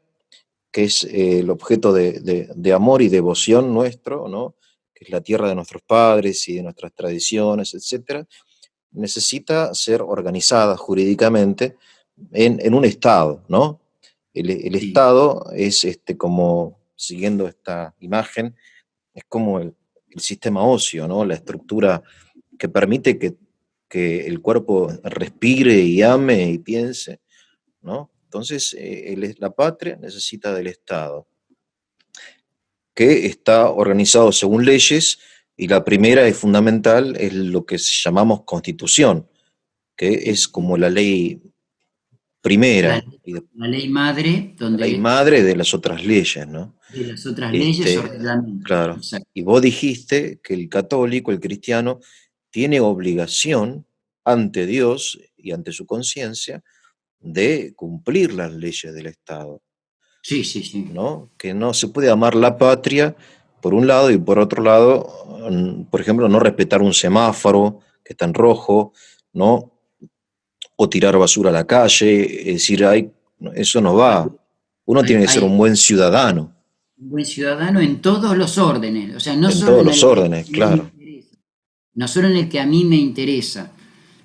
que es el objeto de amor y devoción nuestro, ¿no? Que es la tierra de nuestros padres y de nuestras tradiciones, etcétera, necesita ser organizada jurídicamente en un Estado, ¿no? El Sí, Estado es como, siguiendo esta imagen, es como el sistema óseo, ¿no? La estructura que permite que el cuerpo respire y ame y piense, ¿no? Entonces, la patria necesita del Estado, que está organizado según leyes, y la primera es fundamental, es lo que llamamos constitución, que es sí. como la ley La, primera y la ley madre, la ley donde madre de las otras leyes, ¿no? de las otras leyes o Este, reglamentos. claro. Exacto. Y vos dijiste que el católico, el cristiano, tiene obligación ante Dios y ante su conciencia de cumplir las leyes del Estado, Sí, sí, sí. ¿no? Que no se puede amar la patria por un lado y por otro lado, por ejemplo, no respetar un semáforo que está en rojo, ¿no? O tirar basura a la calle, es decir, eso no va. Uno Hay, tiene que ser un hay buen ciudadano un buen ciudadano en todos los órdenes, o sea, no en solo todos en los el que a órdenes, mí me claro, interesa, no solo en el que a mí me interesa,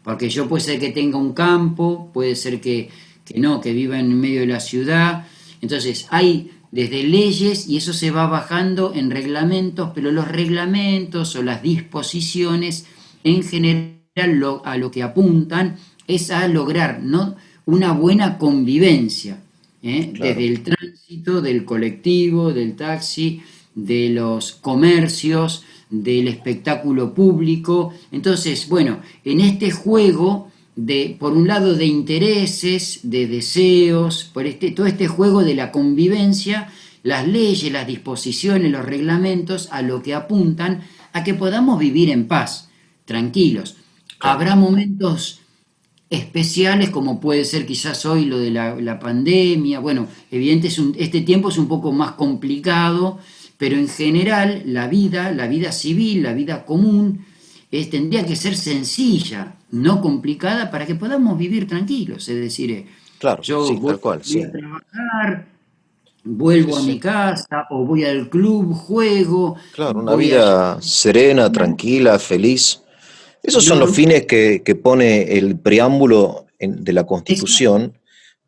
porque yo puede ser que tenga un campo, puede ser que no, que viva en medio de la ciudad, entonces hay desde leyes y eso se va bajando en reglamentos, pero los reglamentos o las disposiciones en general a lo que apuntan es a lograr, ¿no?, una buena convivencia, desde claro. el tránsito, del colectivo, del taxi, de los comercios, del espectáculo público. Entonces, bueno, en este juego de, por un lado, de intereses, de deseos, todo este juego de la convivencia, las leyes, las disposiciones, los reglamentos, a lo que apuntan a que podamos vivir en paz, tranquilos. Claro. Habrá momentos especiales como puede ser quizás hoy lo de la pandemia. Bueno, evidente este tiempo es un poco más complicado, pero en general la vida civil, la vida común, tendría que ser sencilla, no complicada, para que podamos vivir tranquilos. Es decir, Claro, yo sí, voy, tal cual, voy sí. a trabajar, Sí, vuelvo a mi sí. casa o voy al club, juego, Claro, una voy allá vida serena, tranquila, feliz. Esos y son lo los fines que pone el preámbulo de la exacto, Constitución.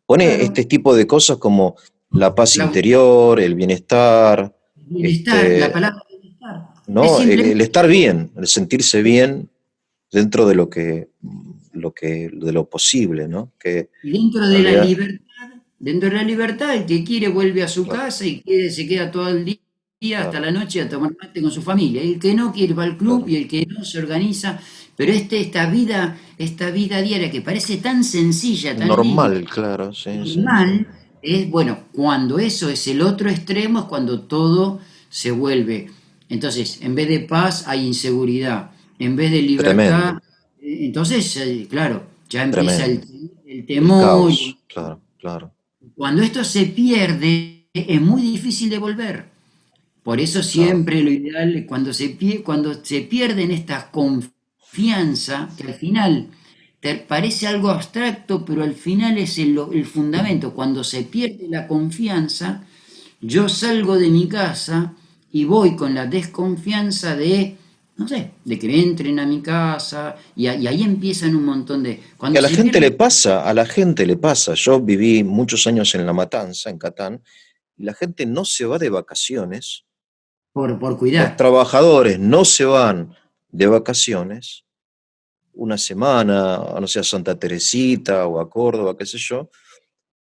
Pone claro, este tipo de cosas como la paz la, interior, el bienestar, bienestar, la este, palabra bienestar. Es ¿no? El simplemente estar bien, el sentirse bien dentro de lo posible, ¿no? Que y dentro en de la realidad, libertad, dentro de la libertad, el que quiere vuelve a su claro, casa y se queda todo el día hasta claro, la noche a tomar mate con su familia. Y el que no quiere va al club claro. y el que no se organiza. Pero esta vida diaria que parece tan sencilla, tan linda, Normal, claro, sí, sí, sí. normal, es bueno, cuando eso es el otro extremo, es cuando todo se vuelve. Entonces, en vez de paz hay inseguridad, en vez de libertad, Tremendo, entonces, claro, ya empieza tremendo. el El temor. caos, claro, claro, Cuando esto se pierde, es muy difícil de volver. Por eso claro. siempre lo ideal, es cuando se pierden esta confianza, que al final te parece algo abstracto, pero al final es el fundamento. Cuando se pierde la confianza, yo salgo de mi casa y voy con la desconfianza de, no sé, de que entren a mi casa, y ahí empiezan un montón de... Que Cuando a la se gente pierde le pasa, a la gente le pasa. Yo viví muchos años en La Matanza, en Catán, y la gente no se va de vacaciones, por los cuidar. trabajadores no se van de vacaciones una semana, no sé, a Santa Teresita o a Córdoba, qué sé yo,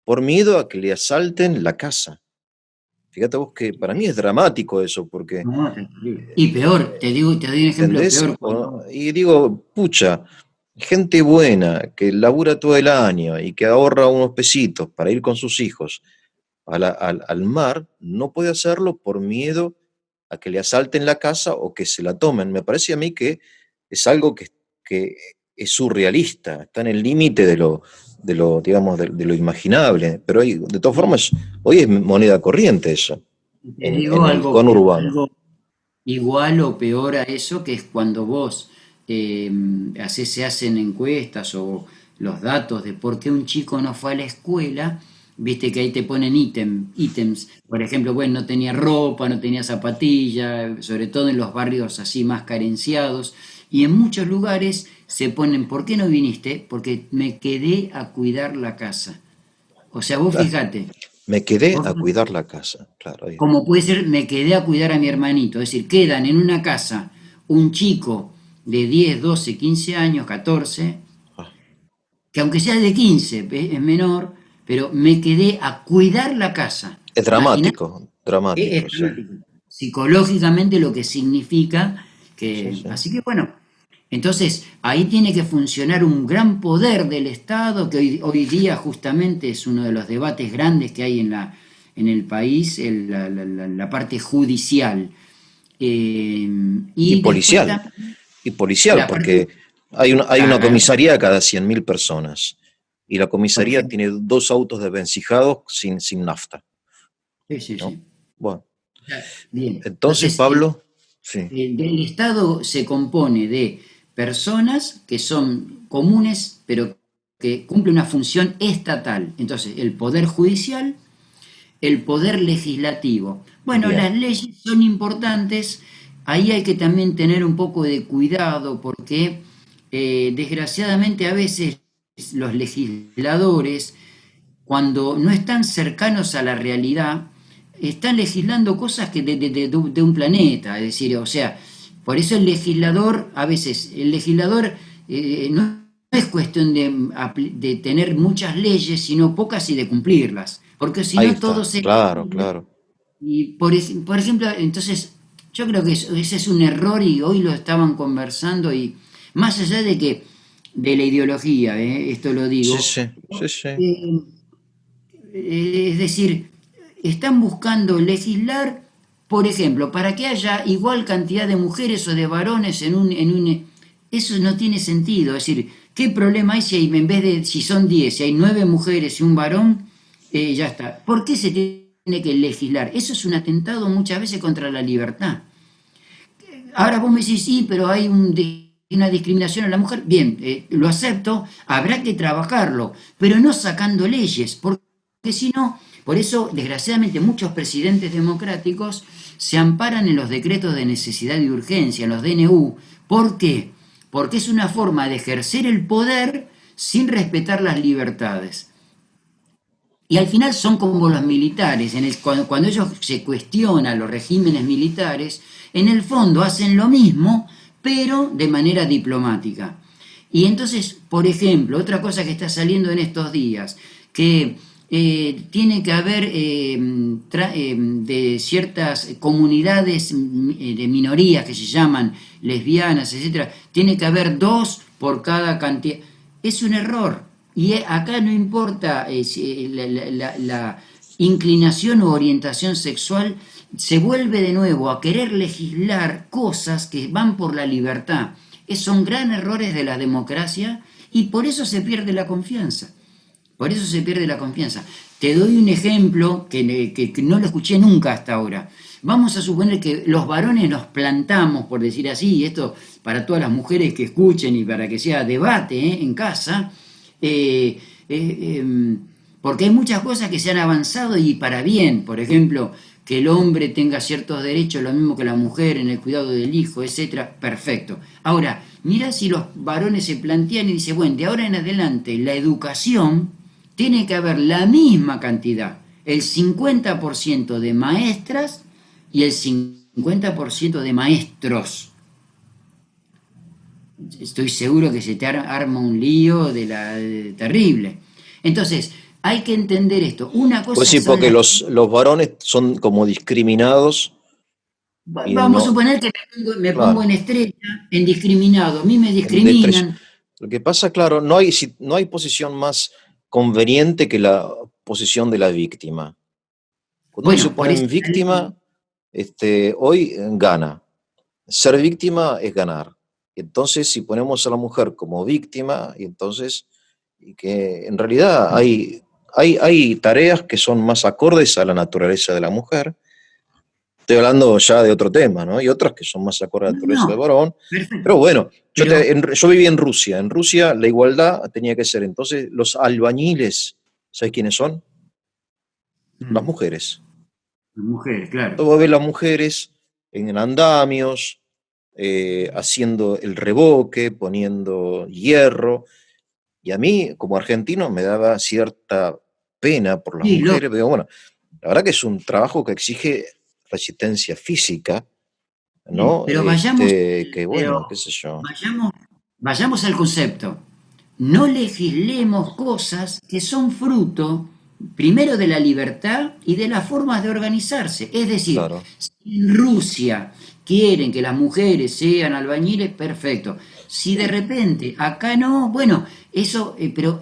por miedo a que le asalten la casa. Fíjate vos que para mí es dramático eso, porque, No, terrible. Y peor, te digo, te doy un ejemplo ¿entendés? peor cuando Y digo, pucha, gente buena que labura todo el año y que ahorra unos pesitos para ir con sus hijos al mar, no puede hacerlo por miedo a que le asalten la casa o que se la tomen. Me parece a mí que es algo que es surrealista, está en el límite digamos, de lo imaginable, pero de todas formas, hoy es moneda corriente eso, Te digo en el algo, conurbano. algo igual o peor a eso, que es cuando vos se hacen encuestas o los datos de por qué un chico no fue a la escuela, viste que ahí te ponen ítems, por ejemplo, bueno, no tenía ropa, no tenía zapatilla, sobre todo en los barrios así más carenciados, y en muchos lugares se ponen, ¿por qué no viniste? Porque me quedé a cuidar la casa. O sea, Claro, me quedé vos a fijate, cuidar la casa, claro. como puede ser, me quedé a cuidar a mi hermanito. Es decir, quedan en una casa un chico de 10, 12, 15 años, 14, Ah, que aunque sea de 15 es menor, pero me quedé a cuidar la casa. es Imagínate, dramático, es sí, dramático. Psicológicamente lo que significa sí, que... sí. Así que bueno, entonces ahí tiene que funcionar un gran poder del Estado, que hoy día justamente es uno de los debates grandes que hay en el país, la parte judicial. Eh, Y y después policial, también y policial, la parte... porque hay una Claro, comisaría cada 100.000 personas, y la comisaría perfecto. tiene 2 autos desvencijados sin nafta, Sí, sí, ¿no? sí. Bueno, Bien. entonces, Entonces, Pablo, sí, el Estado se compone de personas que son comunes, pero que cumplen una función estatal. Entonces, el poder judicial, el poder legislativo. Bueno, bien, las leyes son importantes, ahí hay que también tener un poco de cuidado porque desgraciadamente a veces los legisladores, cuando no están cercanos a la realidad, están legislando cosas que de un planeta, es decir, o sea, por eso el legislador, a veces, el legislador no es cuestión de tener muchas leyes, sino pocas y de cumplirlas, porque si ahí no todo está, se claro, claro. y por ejemplo, entonces, yo creo que ese es un error y hoy lo estaban conversando y más allá de que de la ideología, esto lo Sí, digo, sí, sí, sí. eh, es decir, están buscando legislar, por ejemplo, para que haya igual cantidad de mujeres o de varones eso no tiene sentido. Es decir, ¿qué problema hay si hay, en vez de, si son 10 si hay 9 mujeres y un varón, ya está? ¿Por qué se tiene que legislar? Eso es un atentado muchas veces contra la libertad. Ahora vos me decís, sí, pero hay una discriminación a la mujer. Bien, lo acepto, habrá que trabajarlo, pero no sacando leyes, porque si no, por eso, desgraciadamente, muchos presidentes democráticos se amparan en los decretos de necesidad y urgencia, en los DNU. ¿Por qué? Porque es una forma de ejercer el poder sin respetar las libertades. Y al final son como los militares, cuando ellos se cuestionan los regímenes militares, en el fondo hacen lo mismo, pero de manera diplomática. Y entonces, por ejemplo, otra cosa que está saliendo en estos días, que tiene que haber de ciertas comunidades de minorías que se llaman lesbianas, etcétera, tiene que haber dos por cada cantidad. Es un error. Y acá no importa la inclinación o orientación sexual, se vuelve de nuevo a querer legislar cosas que van por la libertad. Son gran errores de la democracia y por eso se pierde la confianza. Por eso se pierde la confianza. Te doy un ejemplo que no lo escuché nunca hasta ahora. Vamos a suponer que los varones nos plantamos, por decir así, y esto para todas las mujeres que escuchen y para que sea debate en casa, eh, porque hay muchas cosas que se han avanzado y para bien, por ejemplo, que el hombre tenga ciertos derechos, lo mismo que la mujer en el cuidado del hijo, etcétera, perfecto. Ahora, mira si los varones se plantean y dicen, bueno, de ahora en adelante la educación tiene que haber la misma cantidad, el 50% de maestras y el 50% de maestros. Estoy seguro que se te arma un lío terrible. Entonces, hay que entender esto. Una Pues cosa sí, son porque las... los varones son como discriminados y Vamos a no, suponer que me pongo claro, en estrella, en discriminado. A mí me de estrés. discriminan. Lo que pasa, claro, no hay posición más conveniente que la posición de la víctima. Cuando uno se Bueno, por pone eso en la ley, víctima, hoy gana. Ser víctima es ganar. Entonces, si ponemos a la mujer como víctima, y entonces y que en realidad hay tareas que son más acordes a la naturaleza de la mujer. Estoy hablando ya de otro tema, ¿no? Y otras que son más acordes a la No, naturaleza del no, varón. Pero perfecto. bueno, Pero, yo viví en Rusia. En Rusia la igualdad tenía que ser. Entonces, los albañiles, ¿sabes quiénes son? Las mm, mujeres. mujeres, claro. Todo ves las mujeres en andamios, haciendo el revoque, poniendo hierro. Y a mí, como argentino, me daba cierta pena por las Sí, mujeres. Pero bueno, la verdad que es un trabajo que exige resistencia física, sí, ¿no? pero vayamos, Que bueno, qué pero sé yo. vayamos, vayamos al concepto. No legislemos cosas que son fruto, primero, de la libertad y de las formas de organizarse. Es decir, Claro, si en Rusia quieren que las mujeres sean albañiles, perfecto. Si de repente acá no, bueno, eso, pero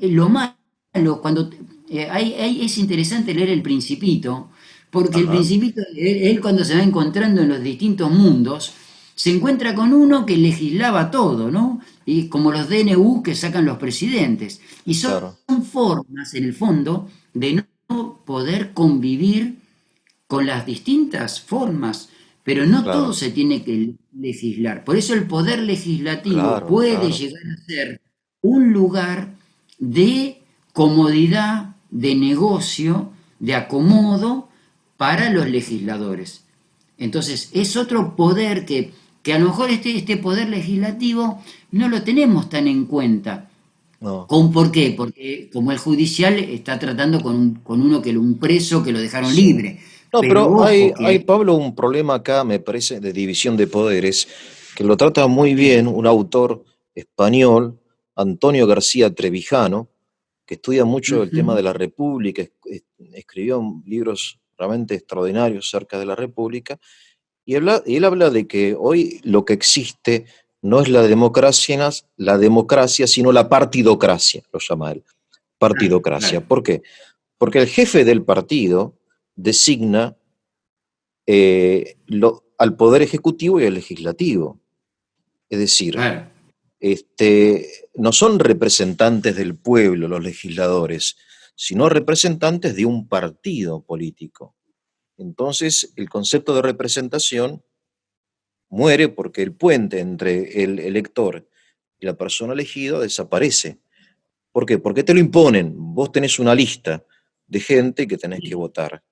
lo malo, cuando es interesante leer El Principito, porque el ajá, Principito, él cuando se va encontrando en los distintos mundos, se encuentra con uno que legislaba todo, ¿no? Y como los DNU que sacan los presidentes. Y son claro, formas, en el fondo, de no poder convivir con las distintas formas, pero no todo claro, se tiene que legislar. Por eso el poder legislativo claro, puede claro, llegar a ser un lugar de comodidad, de negocio, de acomodo para los legisladores. Entonces, es otro poder que a lo mejor este poder legislativo no lo tenemos tan en cuenta. no, ¿Por qué? Porque como el judicial está tratando con uno un preso que lo dejaron sí. libre. No, Pero pero ojo hay, que, Pablo, un problema acá, me parece, de división de poderes, que lo trata muy sí, bien un autor español, Antonio García Trevijano, que estudia mucho el tema ujú, de la República, escribió libros realmente extraordinarios acerca de la República, y él habla de que hoy lo que existe no es la democracia, sino la partidocracia, lo llama él, claro, partidocracia. claro, ¿Por qué? Porque el jefe del partido designa al poder ejecutivo y al legislativo. Es decir, claro. no son representantes del pueblo los legisladores, sino representantes de un partido político. Entonces, el concepto de representación muere porque el puente entre el elector y la persona elegida desaparece. ¿Por qué? Porque te lo imponen. Vos tenés una lista de gente que tenés que Sí. votar.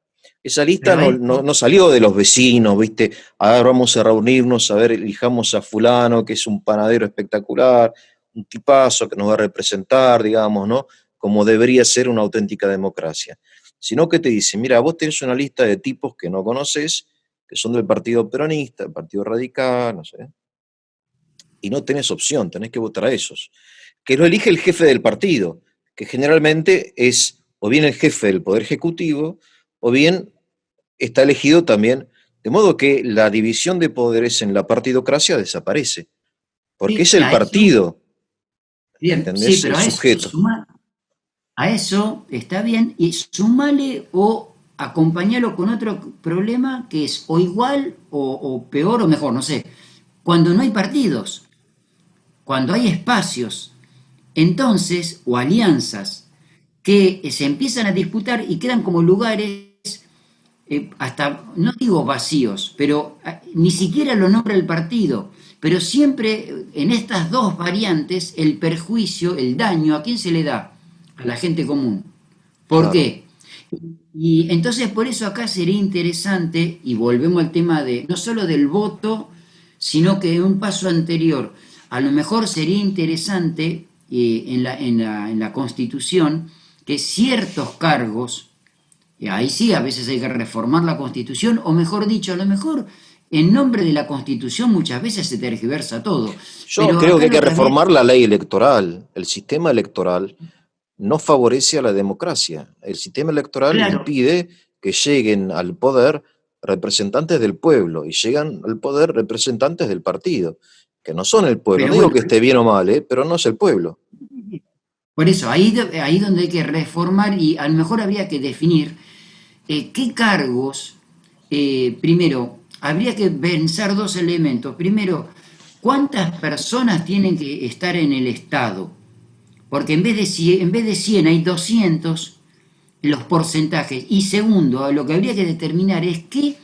Esa lista Pero no, hay, no, no salió de los vecinos, ¿viste? Ahora vamos a reunirnos, a ver, elijamos a fulano, que es un panadero espectacular, un tipazo que nos va a representar, digamos, ¿no? Como debería ser una auténtica democracia. Sino que te dicen, mira, vos tenés una lista de tipos que no conoces, que son del Partido Peronista, del Partido Radical, no sé, y no tenés opción, tenés que votar a esos. Que lo elige el jefe del partido, que generalmente es o bien el jefe del Poder Ejecutivo, o bien está elegido también, de modo que la división de poderes en la partidocracia desaparece, porque es sí, el a eso, partido, bien, sí, ¿entendés? El pero sujeto. a eso está bien y sumale o acompañalo con otro problema que es o igual o peor o mejor, no sé. Cuando no hay partidos, cuando hay espacios, entonces, o alianzas que se empiezan a disputar y quedan como lugares hasta, no digo vacíos, pero ni siquiera lo nombra el partido. Pero siempre en estas dos variantes, el perjuicio, el daño, ¿a quién se le da? A la gente común. ¿Por Claro, qué? Y entonces por eso acá sería interesante, y volvemos al tema de no solo del voto, sino que un paso anterior, a lo mejor sería interesante en la Constitución que ciertos cargos, y ahí sí, a veces hay que reformar la Constitución, o mejor dicho, a lo mejor en nombre de la Constitución muchas veces se tergiversa todo. yo Pero creo que acá hay que lo que habría, reformar la ley electoral. El sistema electoral no favorece a la democracia. El sistema electoral claro, impide que lleguen al poder representantes del pueblo y llegan al poder representantes del partido, que no son el pueblo. pero No digo bueno, que esté bien o mal, pero no es el pueblo. por eso, ahí donde hay que reformar y a lo mejor habría que definir qué cargos, primero, habría que pensar dos elementos. Primero, ¿cuántas personas tienen que estar en el Estado? porque en vez de 100 hay 200 los porcentajes. Y segundo, lo que habría que determinar es qué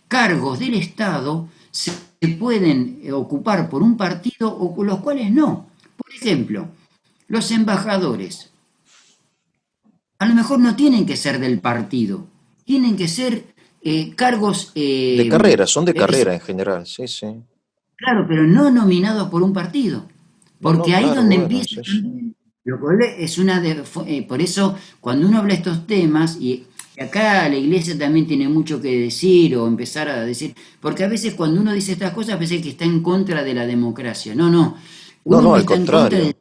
cargos del Estado se pueden ocupar por un partido o con los cuales no. Por ejemplo, los embajadores a lo mejor no tienen que ser del partido, tienen que ser cargos, De carrera, son de carrera en general, sí, sí. claro, pero no nominados por un partido, No, no, porque ahí claro, donde bueno, empieza es eso. también, lo cual es una por eso cuando uno habla de estos temas, y acá la iglesia también tiene mucho que decir o empezar a decir, porque a veces cuando uno dice estas cosas, a veces que está en contra de la democracia. No, no, No, uno no, no al está en contra contrario.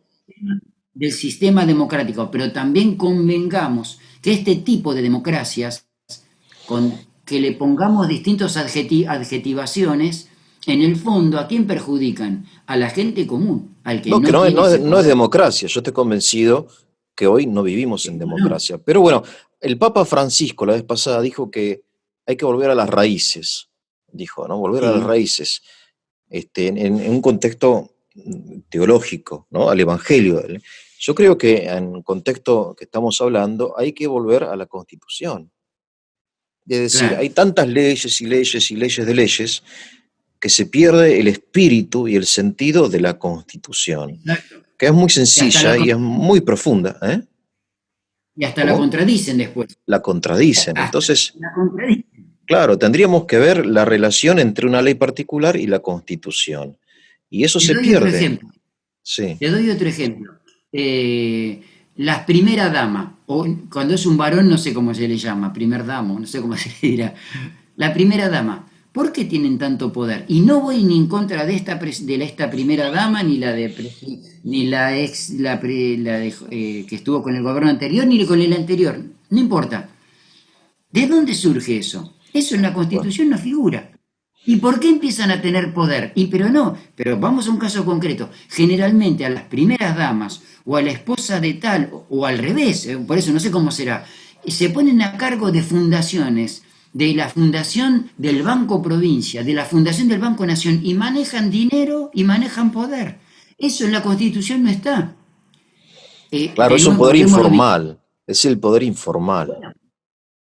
del sistema democrático, pero también convengamos que este tipo de democracias, con que le pongamos distintos adjetivaciones, en el fondo, ¿a quién perjudican? A la gente común, al que No, que no no, tiene ese no es poder. democracia. Yo estoy convencido que hoy no vivimos en No, no. democracia. Pero bueno, el Papa Francisco la vez pasada dijo que hay que volver a las raíces, dijo, ¿no? Volver a las Sí, raíces, en un contexto teológico, ¿no? Al Evangelio. Yo creo que en el contexto que estamos hablando hay que volver a la Constitución. Es decir, claro. hay tantas leyes y leyes y leyes de leyes que se pierde el espíritu y el sentido de la Constitución, Exacto. que es muy Y hasta la, sencilla y es muy profunda, ¿eh? y hasta la ¿Cómo? contradicen después. La contradicen. Hasta Entonces, la contradicen. claro, tendríamos que ver la relación entre una ley particular y la Constitución. Y eso Te se doy otro pierde. ejemplo. Sí. Te doy otro ejemplo. La primera dama, o cuando es un varón, no sé cómo se le llama, primer damo, no sé cómo se le dirá. La primera dama, ¿por qué tienen tanto poder? Y no voy ni en contra de esta primera dama, ni la de ni la ex, la que estuvo con el gobierno anterior, ni con el anterior. No importa. ¿De dónde surge eso? Eso en la Bueno, Constitución no figura. ¿Y por qué empiezan a tener poder? Y pero no, pero vamos a un caso concreto. Generalmente a las primeras damas o a la esposa de tal o al revés, por eso no sé cómo será, se ponen a cargo de fundaciones, de la fundación del Banco Provincia, de la fundación del Banco Nación y manejan dinero y manejan poder. Eso en la Constitución no está. claro, De es un nuevo, poder volvemos a lo mismo. informal, es el poder informal, Bueno,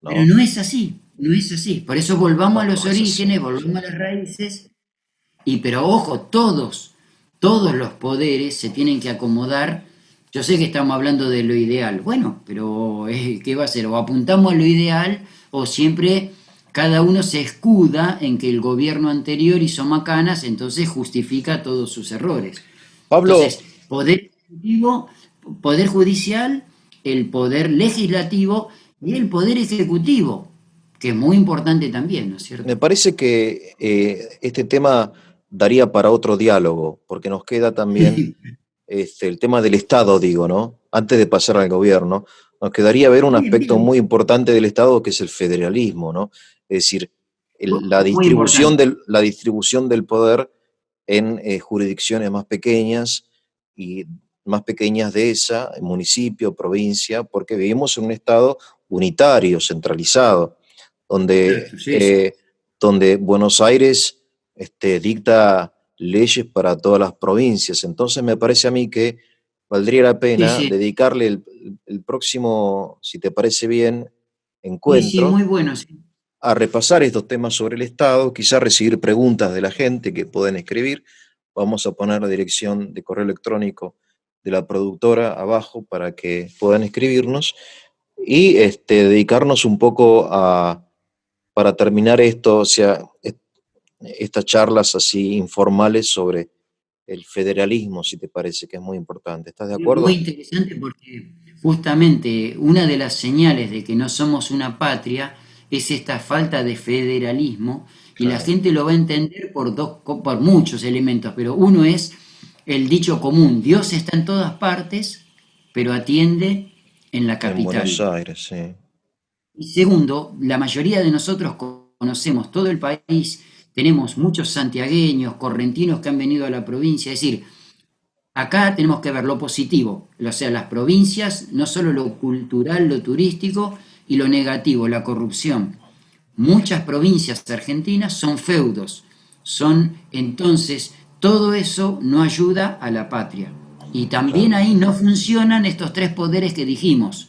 pero ¿no? no es así, no es así. Por eso volvamos a No, los no es así. orígenes, volvamos a las raíces. Y pero ojo, todos los poderes se tienen que acomodar. Yo sé que estamos hablando de lo ideal, bueno, pero ¿qué va a ser? O apuntamos a lo ideal o siempre cada uno se escuda en que el gobierno anterior hizo macanas, entonces justifica todos sus errores. Pablo, Entonces, poder ejecutivo, poder judicial, el poder legislativo y el poder ejecutivo, que es muy importante también, ¿no es me cierto? parece que este tema daría para otro diálogo, porque nos queda también el tema del Estado, digo, ¿no? Antes de pasar al gobierno, nos quedaría ver un Bien, aspecto bien. muy importante del Estado que es el federalismo, ¿no? Es decir, Muy importante. la distribución del poder en jurisdicciones más pequeñas y más pequeñas de esa, municipio, provincia, porque vivimos en un Estado unitario, centralizado, donde, Exacto, sí, sí. donde Buenos Aires dicta leyes para todas las provincias. Entonces me parece a mí que valdría la Sí, pena sí, dedicarle el próximo, si te parece bien, sí, sí, encuentro muy bueno, sí. a repasar estos temas sobre el Estado, quizás recibir preguntas de la gente que pueden escribir. Vamos a poner la dirección de correo electrónico de la productora abajo para que puedan escribirnos y dedicarnos un poco para terminar esto, o sea, estas charlas así informales sobre el federalismo, si te parece que es muy importante. ¿Estás de Muy acuerdo? interesante porque justamente una de las señales de que no somos una patria es esta falta de federalismo y la Claro, gente lo va a entender por muchos elementos, pero uno es el dicho común, Dios está en todas partes, pero atiende en la en Buenos capital. Aires, sí. Y segundo, la mayoría de nosotros conocemos todo el país, tenemos muchos santiagueños, correntinos que han venido a la provincia, es decir, acá tenemos que ver lo positivo, o sea, las provincias, no solo lo cultural, lo turístico, y lo negativo, la corrupción. Muchas provincias argentinas son feudos, son entonces todo eso no ayuda a la patria. Y también claro. ahí no funcionan estos tres poderes que dijimos,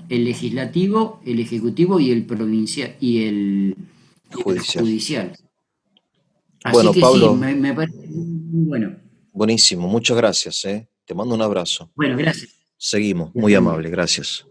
el legislativo, el ejecutivo y el provincial y el Judicial. judicial. Así Bueno, que sí, Pablo, me parece muy bueno. buenísimo. Muchas gracias, ¿eh? Te mando un abrazo. Bueno, gracias. Seguimos. Que Muy esté muy bien. amable. Gracias.